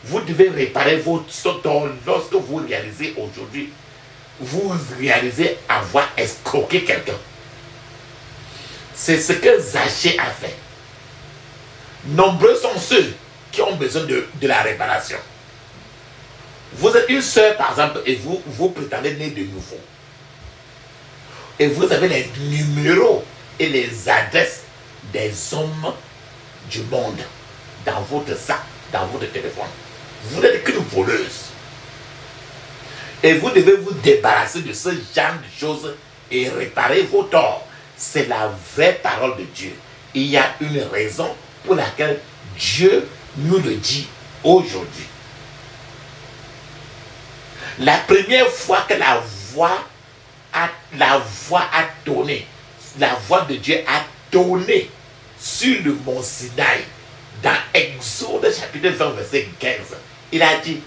Vous devez réparer vos torts lorsque vous réalisez aujourd'hui, vous réalisez avoir escroqué quelqu'un. C'est ce que Zachée a fait. Nombreux sont ceux qui ont besoin de la réparation. Vous êtes une sœur, par exemple, et vous prétendez né de nouveau. Et vous avez les numéros et les adresses des hommes du monde dans votre sac, dans votre téléphone. Vous n'êtes qu'une voleuse. Et vous devez vous débarrasser de ce genre de choses et réparer vos torts. C'est la vraie parole de Dieu. Il y a une raison pour laquelle Dieu nous le dit aujourd'hui. La première fois que la voix a tonné, la voix de Dieu a tonné sur le mont Sinaï, dans Exode chapitre 20, verset 15, il a dit,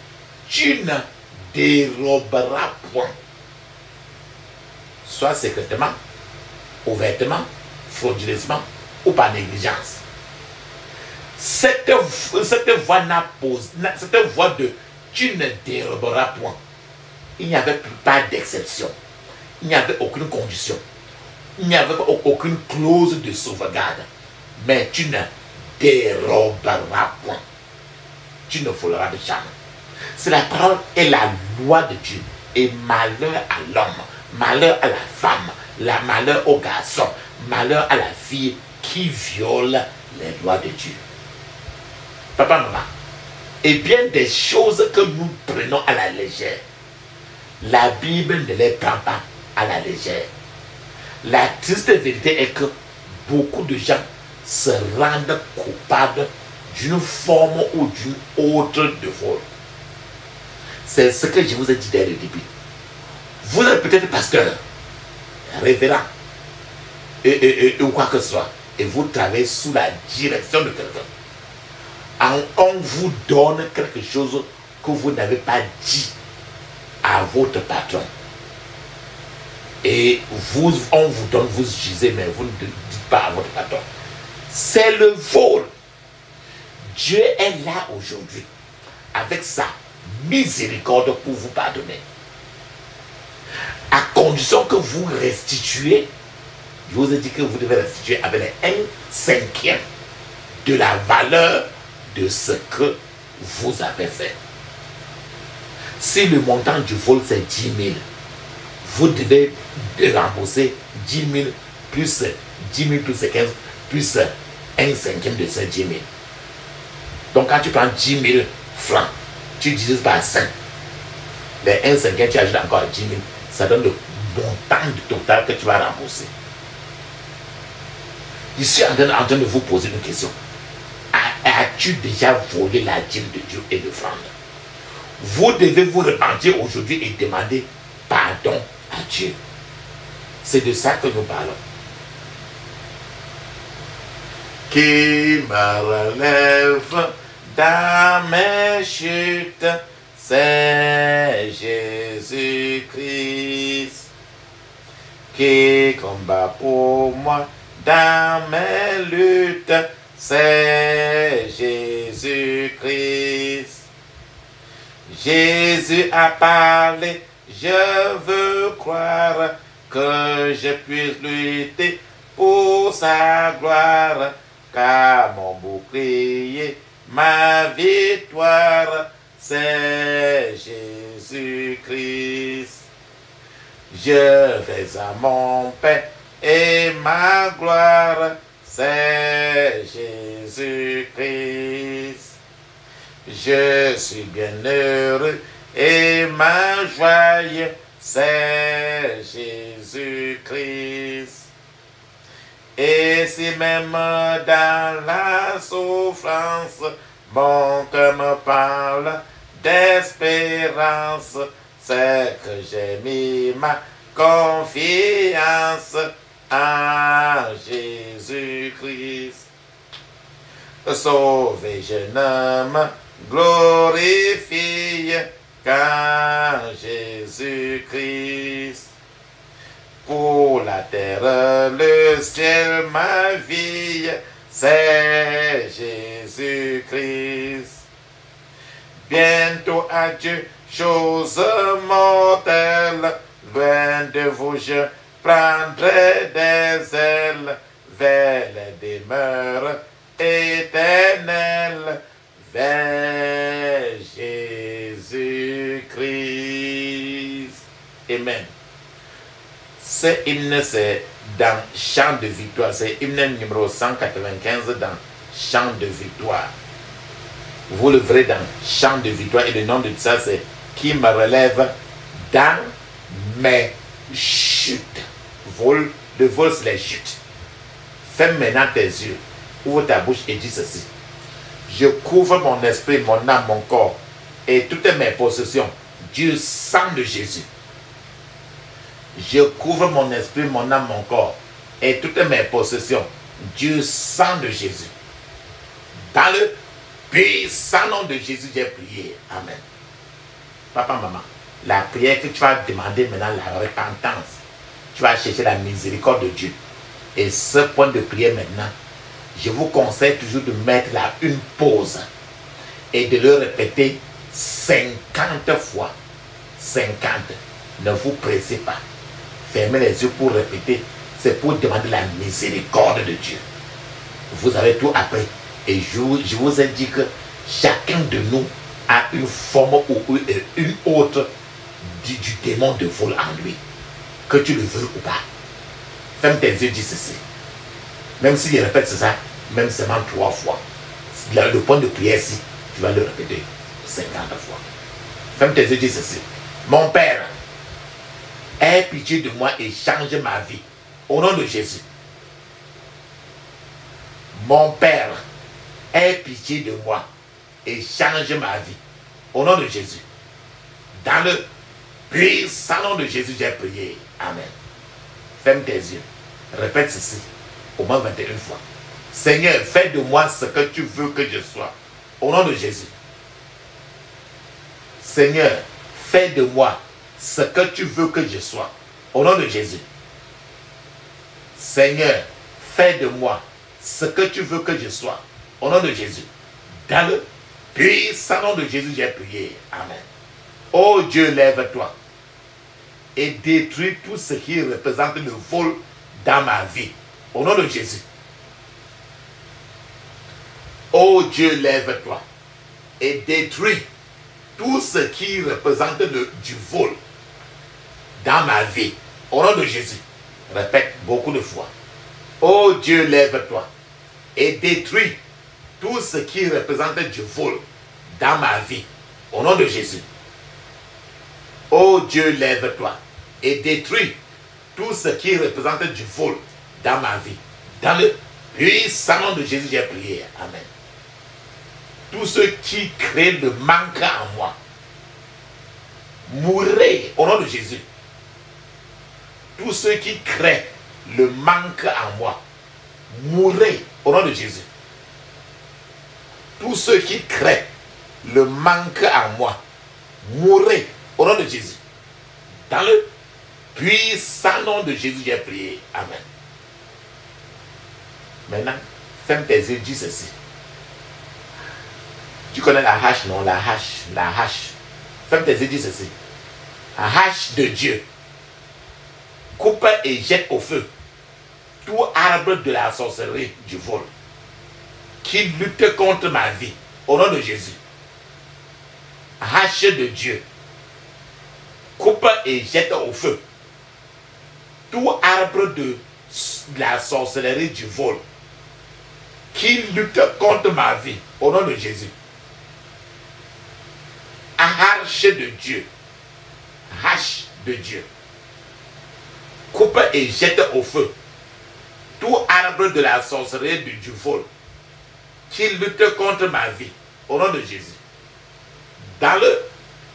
tu ne déroberas point, soit secrètement, ouvertement, frauduleusement ou par négligence. Cette voix de tu ne déroberas point, il n'y avait pas d'exception, il n'y avait aucune condition, il n'y avait aucune clause de sauvegarde, mais tu ne déroberas point, tu ne voleras de jamais. C'est la parole et la loi de Dieu. Et malheur à l'homme, malheur à la femme, malheur au garçon, malheur à la fille qui viole les lois de Dieu. Papa, maman, et bien des choses que nous prenons à la légère, la Bible ne les prend pas à la légère. La triste vérité est que beaucoup de gens se rendent coupables d'une forme ou d'une autre de vol. C'est ce que je vous ai dit dès le début. Vous êtes peut-être pasteur, révérend, ou quoi que ce soit, et vous travaillez sous la direction de quelqu'un. on vous donne quelque chose que vous n'avez pas dit à votre patron. Et on vous donne, vous gisez, mais vous ne dites pas à votre patron. C'est le vol. Dieu est là aujourd'hui avec sa miséricorde pour vous pardonner. À condition que vous restituez, je vous ai dit que vous devez restituer avec les 1/5 de la valeur de ce que vous avez fait. Si le montant du vol c'est 10 000, vous devez rembourser 10 000 plus 10 000 plus 15 plus 1/5 de ces 10 000. Donc quand tu prends 10 000 francs, tu divises par 5. Les 1/5, tu ajoutes encore 10 000. Ça donne le montant total que tu vas rembourser. Je suis en train de vous poser une question. As-tu déjà volé la dîme de Dieu et l'offrande? Vous devez vous repentir aujourd'hui et demander pardon à Dieu. C'est de ça que nous parlons. Qui me relève dans mes chutes, c'est Jésus-Christ. Qui combat pour moi dans mes luttes, c'est Jésus-Christ. Jésus a parlé, je veux croire que je puisse lutter pour sa gloire, car mon bouclier, ma victoire, c'est Jésus-Christ. Je vais à mon Père et ma gloire, c'est Jésus-Christ. Je suis bien heureux et ma joie, c'est Jésus-Christ. Et si même dans la souffrance, mon cœur me parle d'espérance, c'est que j'ai mis ma confiance en Jésus-Christ. Sauvé jeune homme, glorifie quand Jésus-Christ. Pour la terre, le ciel, ma vie, c'est Jésus-Christ. Bientôt adieu, choses mortelles, loin de vous je prendrai des ailes vers les demeures éternelles, vers Jésus-Christ. Amen. Ce hymne, c'est dans Chant de victoire. C'est hymne numéro 195 dans Chant de victoire. Vous le verrez dans Chant de victoire. Et le nom de ça, c'est Qui me relève dans mes chutes. Le vol, c'est les chutes. Ferme maintenant tes yeux. Ouvre ta bouche et dis ceci. Je couvre mon esprit, mon âme, mon corps et toutes mes possessions du sang de Jésus. Je couvre mon esprit, mon âme, mon corps et toutes mes possessions du sang de Jésus. Dans le puissant nom de Jésus, j'ai prié. Amen. Papa, maman, la prière que tu vas demander maintenant, la repentance, tu vas chercher la miséricorde de Dieu. Et ce point de prière maintenant, je vous conseille toujours de mettre là une pause et de le répéter 50 fois. 50. Ne vous pressez pas. Fermez les yeux pour répéter. C'est pour demander la miséricorde de Dieu. Vous avez tout appris. Et je vous ai dit que chacun de nous a une forme ou une autre du démon de vol en lui. Que tu le veux ou pas. Ferme tes yeux, dis ceci. Même si je répète ça, même seulement 3 fois. Le point de prière ici, tu vas le répéter 50 fois. Ferme tes yeux, dis ceci. Mon Père, aie pitié de moi et change ma vie. Au nom de Jésus. Mon Père, aie pitié de moi et change ma vie. Au nom de Jésus. Dans le puissant nom de Jésus, j'ai prié. Amen. Ferme tes yeux. Répète ceci au moins 21 fois. Seigneur, fais de moi ce que tu veux que je sois. Au nom de Jésus. Seigneur, fais de moi ce que tu veux que je sois. Au nom de Jésus. Seigneur, fais de moi ce que tu veux que je sois. Au nom de Jésus. Dans le puissant nom de Jésus, j'ai prié. Amen. Oh Dieu, lève-toi et détruis tout ce qui représente le vol dans ma vie. Au nom de Jésus. Oh Dieu, lève-toi et détruis tout ce qui représente du vol dans ma vie. Au nom de Jésus. Répète beaucoup de fois. Oh Dieu, lève-toi et détruis tout ce qui représente du vol dans ma vie. Au nom de Jésus. Oh Dieu, lève-toi et détruis tout ce qui représente du vol dans ma vie. Dans le puissant nom de Jésus, j'ai prié. Amen. Tout ce qui crée le manque en moi, mourrez au nom de Jésus. Tout ce qui crée le manque en moi, mourrez au nom de Jésus. Tout ce qui crée le manque en moi, mourrez au nom de Jésus. Dans le puissant nom de Jésus, j'ai prié. Amen. Maintenant, ferme tes yeux, dis ceci. Tu connais la hache, non? La hache. Ferme tes yeux, dis ceci. La hache de Dieu coupe et jette au feu tout arbre de la sorcellerie du vol qui lutte contre ma vie. Au nom de Jésus. Hache de Dieu coupe et jette au feu tout arbre de la sorcellerie du vol qui lutte contre ma vie. Au nom de Jésus. Hache de Dieu. Hache de Dieu. Coupe et jette au feu tout arbre de la sorcellerie du vol qui lutte contre ma vie. Au nom de Jésus. Dans le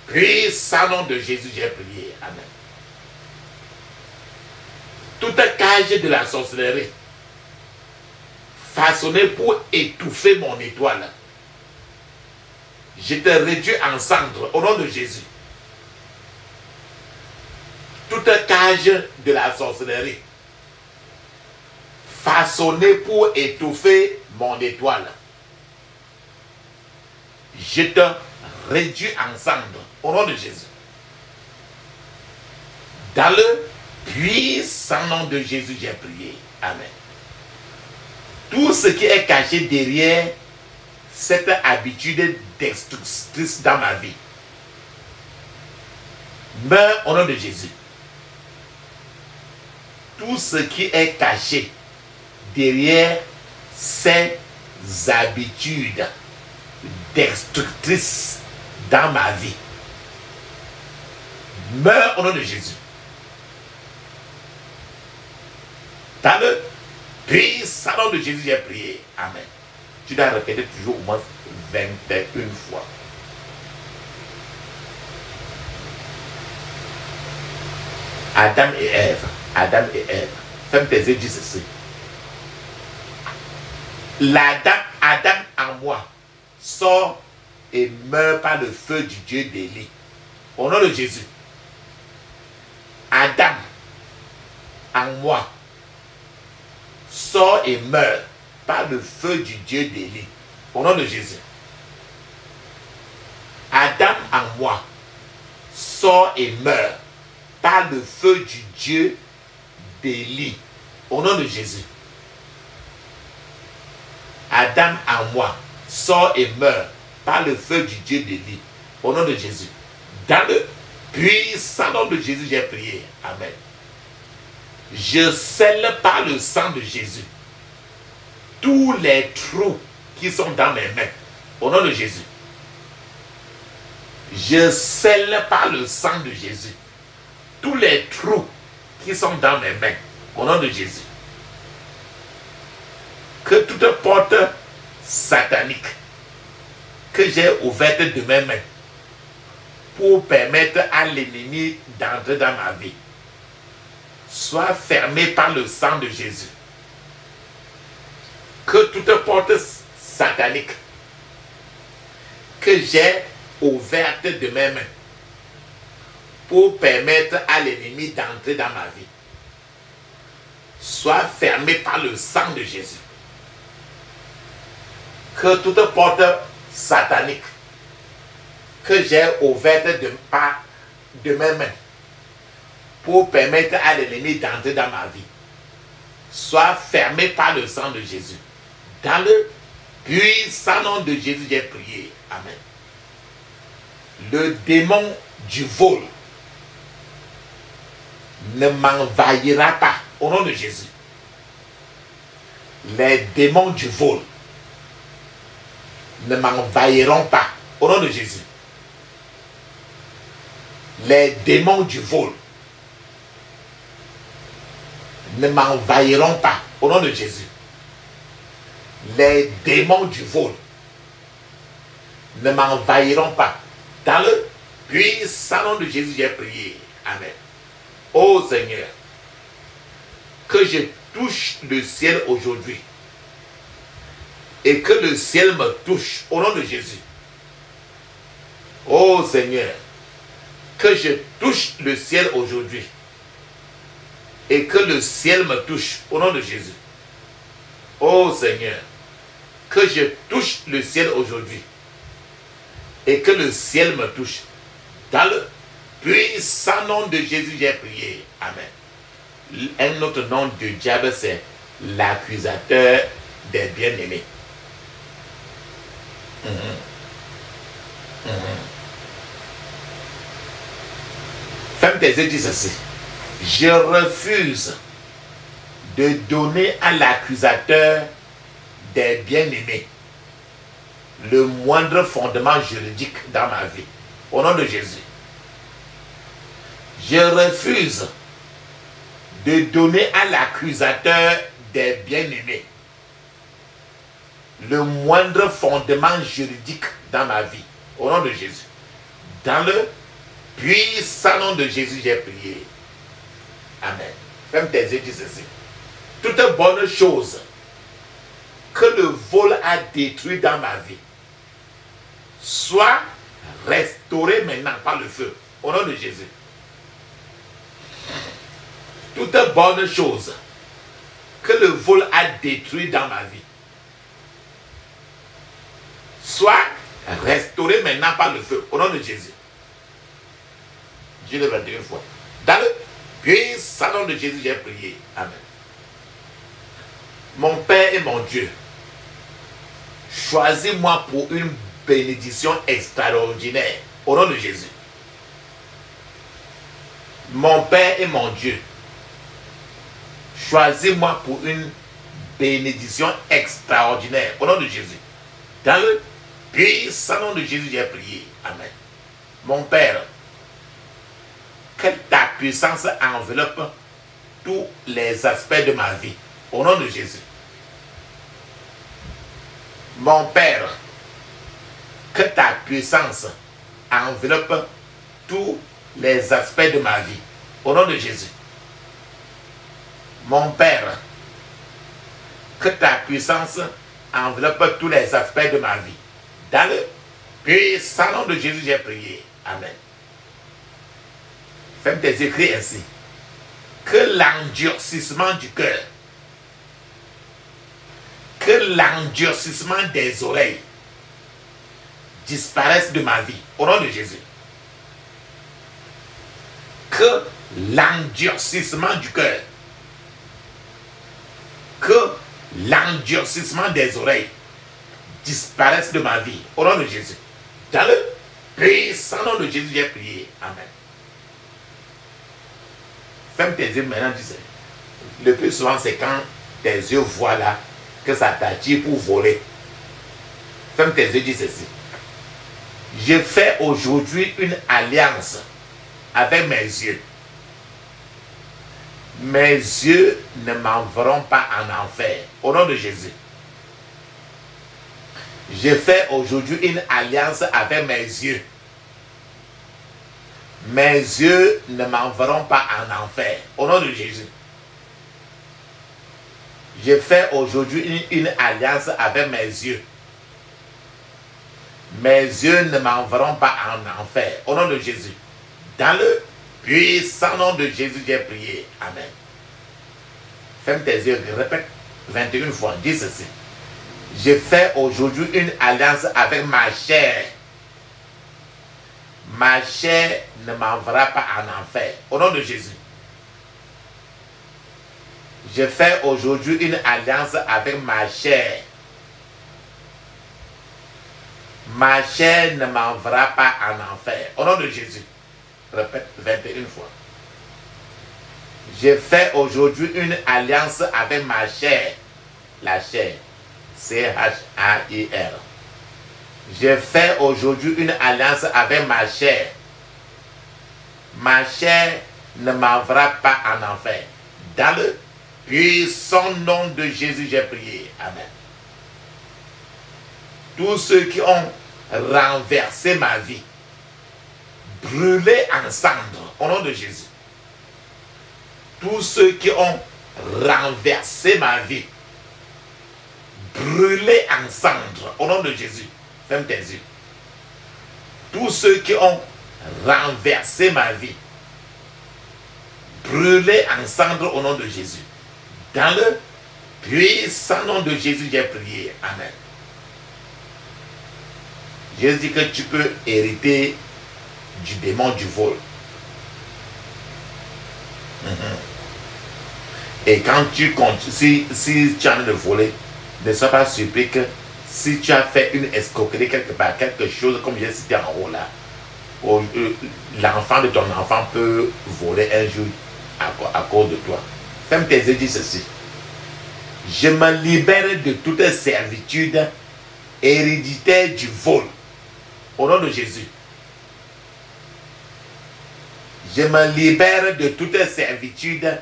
puissant nom de Jésus, j'ai prié. Amen. Toute cage de la sorcellerie façonnée pour étouffer mon étoile, je te réduis en cendres au nom de Jésus. Toute cage de la sorcellerie façonnée pour étouffer mon étoile, je te réduis en cendres au nom de Jésus. Dans le puissant nom de Jésus, j'ai prié. Amen. Tout ce qui est caché derrière cette habitude destructrice dans ma vie meurt au nom de Jésus. Tout ce qui est caché derrière ces habitudes destructrices dans ma vie meurt au nom de Jésus. Dans le puissant nom de Jésus, j'ai prié. Amen. Tu dois répéter toujours au moins 21 fois. Adam et Ève. Adam et Ève. Ferme tes yeux, dis ceci. Adam en moi sort et meurt par le feu du Dieu d'Élie. Au nom de Jésus. Adam en moi sort et meurt par le feu du Dieu d'Élie. Au nom de Jésus. Adam en moi sort et meurt par le feu du Dieu d'Élie. Au nom de Jésus. Adam en moi sort et meurt par le feu du Dieu d'Élie. Au nom de Jésus. Dans le puissant nom de Jésus, j'ai prié. Amen. Je scelle par le sang de Jésus tous les trous qui sont dans mes mains. Au nom de Jésus. Je scelle par le sang de Jésus tous les trous qui sont dans mes mains. Au nom de Jésus. Que toute porte satanique que j'ai ouverte de mes mains pour permettre à l'ennemi d'entrer dans ma vie soit fermée par le sang de Jésus. Que toute porte satanique que j'ai ouvertes de mes mains pour permettre à l'ennemi d'entrer dans ma vie soient fermées par le sang de Jésus. Que toute porte satanique que j'ai ouverte de mes mains pour permettre à l'ennemi d'entrer dans ma vie soit fermée par le sang de Jésus. Dans le puissant nom de Jésus, j'ai prié. Amen. Le démon du vol ne m'envahira pas au nom de Jésus. Les démons du vol ne m'envahiront pas au nom de Jésus. Les démons du vol ne m'envahiront pas au nom de Jésus. Les démons du vol ne m'envahiront pas. Dans le puissant nom de Jésus, j'ai prié. Amen. Ô Seigneur, que je touche le ciel aujourd'hui et que le ciel me touche au nom de Jésus. Ô Seigneur, que je touche le ciel aujourd'hui et que le ciel me touche au nom de Jésus. Ô Seigneur, que je touche le ciel aujourd'hui et que le ciel me touche. Dans le puissant nom de Jésus, j'ai prié. Amen. Un autre nom du diable, c'est l'accusateur des bien-aimés. Ferme tes yeux, dis ceci. Je refuse de donner à l'accusateur des bien-aimés le moindre fondement juridique dans ma vie. Au nom de Jésus. Je refuse de donner à l'accusateur des bien-aimés le moindre fondement juridique dans ma vie. Au nom de Jésus. Dans le puissant nom de Jésus, j'ai prié. Amen. Ferme tes yeux, dis ceci. Toute bonne chose que le vol a détruit dans ma vie soit restaurée maintenant par le feu. Au nom de Jésus. Toute bonne chose que le vol a détruit dans ma vie soit restaurée maintenant par le feu. Au nom de Jésus. Dieu le 21 fois. Dans le puissant nom de Jésus, j'ai prié. Amen. Mon Père et mon Dieu, choisis-moi pour une bénédiction extraordinaire. Au nom de Jésus. Mon Père et mon Dieu, choisis-moi pour une bénédiction extraordinaire. Au nom de Jésus. Dans le puissant nom de Jésus, j'ai prié. Amen. Mon Père, que ta puissance enveloppe tous les aspects de ma vie. Au nom de Jésus. Mon Père, que ta puissance enveloppe tous les aspects de ma vie. Au nom de Jésus. Mon Père, que ta puissance enveloppe tous les aspects de ma vie. Dans le puissant nom de Jésus, j'ai prié. Amen. Ferme tes écrits ainsi. Que l'endurcissement du cœur, que l'endurcissement des oreilles disparaisse de ma vie. Au nom de Jésus. Que l'endurcissement du cœur, que l'endurcissement des oreilles disparaisse de ma vie. Au nom de Jésus. Dans le puissant nom de Jésus, j'ai prié. Amen. Ferme tes yeux maintenant, dis. Le plus souvent, c'est quand tes yeux voient là que ça t'attire pour voler. Ferme tes yeux, dis ceci. Je fais aujourd'hui une alliance avec mes yeux. Mes yeux ne m'enverront pas en enfer. Au nom de Jésus. Je fais aujourd'hui une alliance avec mes yeux. Mes yeux ne m'enverront pas en enfer. Au nom de Jésus. Je fais aujourd'hui une alliance avec mes yeux. Mes yeux ne m'enverront pas en enfer. Au nom de Jésus. Dans le puissant nom de Jésus, j'ai prié. Amen. Ferme tes yeux, répète 21 fois. Dis ceci. Je fais aujourd'hui une alliance avec ma chair. Ma chair ne m'enverra pas en enfer. Au nom de Jésus. Je fais aujourd'hui une alliance avec ma chair. Ma chair ne m'enverra pas en enfer. Au nom de Jésus. Répète 21 fois. Je fais aujourd'hui une alliance avec ma chair. La chair. C-H-A-I-R. Je fais aujourd'hui une alliance avec ma chair. Ma chair ne m'enverra pas en enfer. Dans le puissant nom de Jésus, j'ai prié. Amen. Tous ceux qui ont renversé ma vie, brûlés en cendres, au nom de Jésus. Tous ceux qui ont renversé ma vie, brûlés en cendres, au nom de Jésus. Ferme tes yeux. Tous ceux qui ont renversé ma vie, brûlés en cendres, au nom de Jésus. Dans le puissant nom de Jésus, j'ai prié. Amen. Jésus dit que tu peux hériter du démon du vol. Et quand tu comptes, si tu as envie de voler, ne sois pas surpris que si tu as fait une escroquerie quelque part, quelque chose comme j'ai cité en haut là, l'enfant de ton enfant peut voler un jour à cause de toi. Ferme tes yeux, dis ceci. Je me libère de toute servitude héréditaire du vol. Au nom de Jésus. Je me libère de toute servitude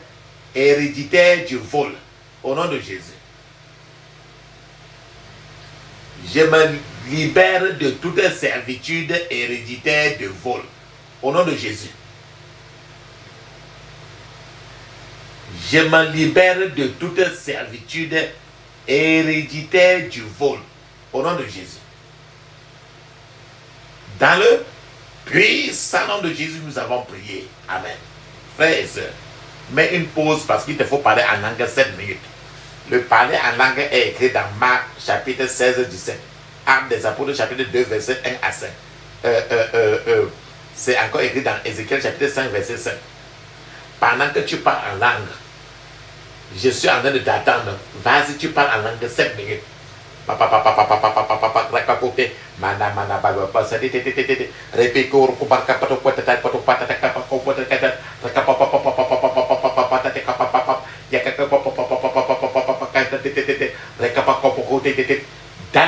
héréditaire du vol. Au nom de Jésus. Je me libère de toute servitude héréditaire de vol. Au nom de Jésus. Je me libère de toute servitude héréditaire du vol. Au nom de Jésus. Dans le puissant nom de Jésus, nous avons prié. Amen. Frères et sœurs, mets une pause parce qu'il te faut parler en langue 7 minutes. Le parler en langue est écrit dans Marc chapitre 16, 17. Actes des Apôtres chapitre 2, verset 1 à 5. C'est encore écrit dans Ézéchiel chapitre 5, verset 5. Pendant que tu parles en langue, je suis en train de t'attendre. Vas-y, tu parles en langue 7 minutes. Dans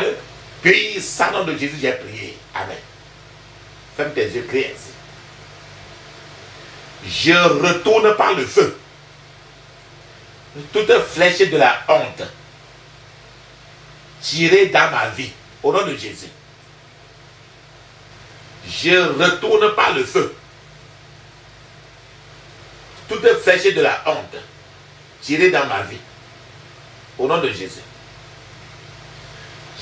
le puissant nom de Jésus, j'ai prié. Amen. Ferme tes yeux, crie ainsi. Je retourne par le feu toute flèche de la honte tirée dans ma vie, au nom de Jésus. Je retourne par le feu toute flèche de la honte tirée dans ma vie, au nom de Jésus.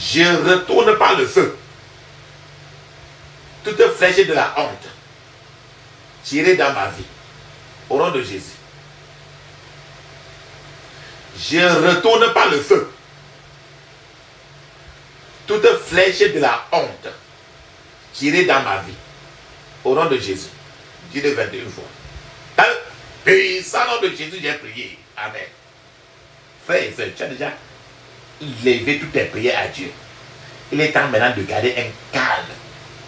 Je retourne par le feu toute flèche de la honte tirée dans ma vie, au nom de Jésus. Je retourne par le feu toute flèche de la honte tirée dans ma vie, au nom de Jésus. Dis-le 21 fois. Dans le puissant nom de Jésus, j'ai prié. Amen. Frère et sœur, tu as déjà levé toutes tes prières à Dieu. Il est temps maintenant de garder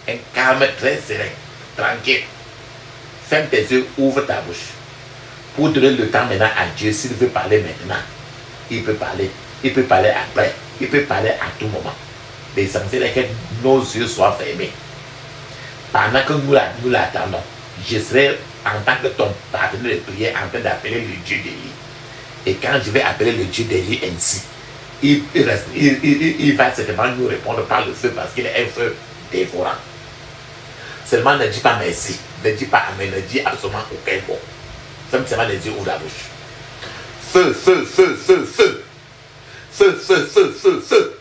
un calme très serein, tranquille. Ferme tes yeux, ouvre ta bouche. Pour donner le temps maintenant à Dieu, s'il veut parler maintenant, il peut parler. Il peut parler après. Il peut parler à tout moment. L'essentiel est que nos yeux soient fermés. Pendant que nous l'attendons, je serai en tant que ton partenaire de prière en train d'appeler le Dieu d'Élie. Et quand je vais appeler le Dieu d'Élie ainsi, il va certainement nous répondre par le feu parce qu'il est un feu dévorant. Seulement ne dis pas merci, ne dis pas amen, ne dis absolument aucun mot. Ferme seulement les yeux, ouvre la bouche. Feu, feu, feu, feu, feu. Feu, feu, feu, feu, feu.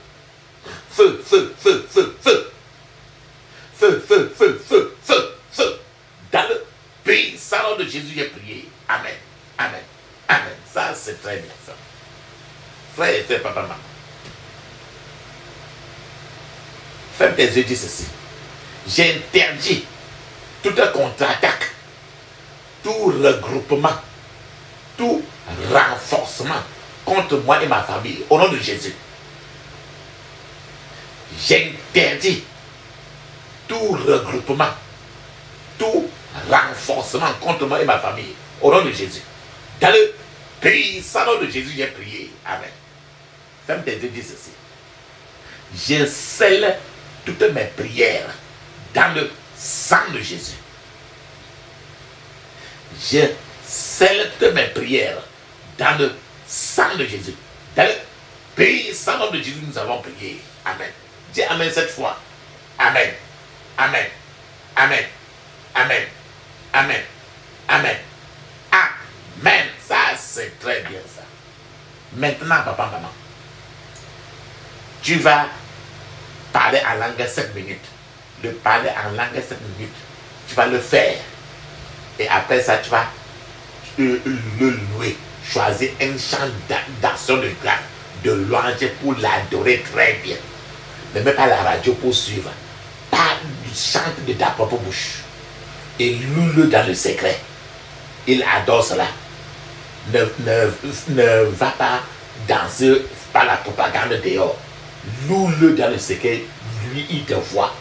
Feu, feu, feu, feu, feu. feu, feu, feu, feu, feu. Dans le puissant nom de Jésus, j'ai prié. Amen. Amen. Amen. Ça, c'est très bien, ça. Frère et sœur, papa, maman. Ferme tes yeux, dis ceci. J'interdis toute contre-attaque, tout regroupement, tout renforcement contre moi et ma famille, au nom de Jésus. J'interdis tout regroupement, tout renforcement contre moi et ma famille, au nom de Jésus. Dans le puissant nom de Jésus, j'ai prié. Amen. Ferme tes yeux, dis ceci. Je scelle toutes mes prières dans le sang de Jésus. Je scelle toutes mes prières dans le sang de Jésus. Dans le puissant nom de Jésus, nous avons prié. Amen. Dis Amen cette fois. Amen. Amen. Amen. Amen. Amen. Amen. Amen. Ça, c'est très bien ça. Maintenant, papa, maman, tu vas parler en langue 7 minutes. Le parler en langue 7 minutes. Tu vas le faire. Et après ça, tu vas le louer. Choisir un chant d'action de grâce, de louange pour l'adorer très bien. Ne mets pas la radio pour suivre. Chante de ta propre bouche. Et loue-le dans le secret. Il adore cela. Ne va pas danser par la propagande dehors. Loue-le dans le secret. Lui, il te voit.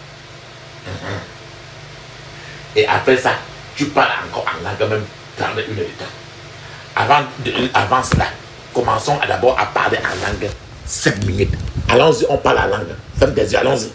Et après ça, tu parles encore en langue même 31 de temps. Avant cela, commençons d'abord à parler en langue 7 minutes. Allons-y, on parle en langue. Ferme tes yeux, allons-y.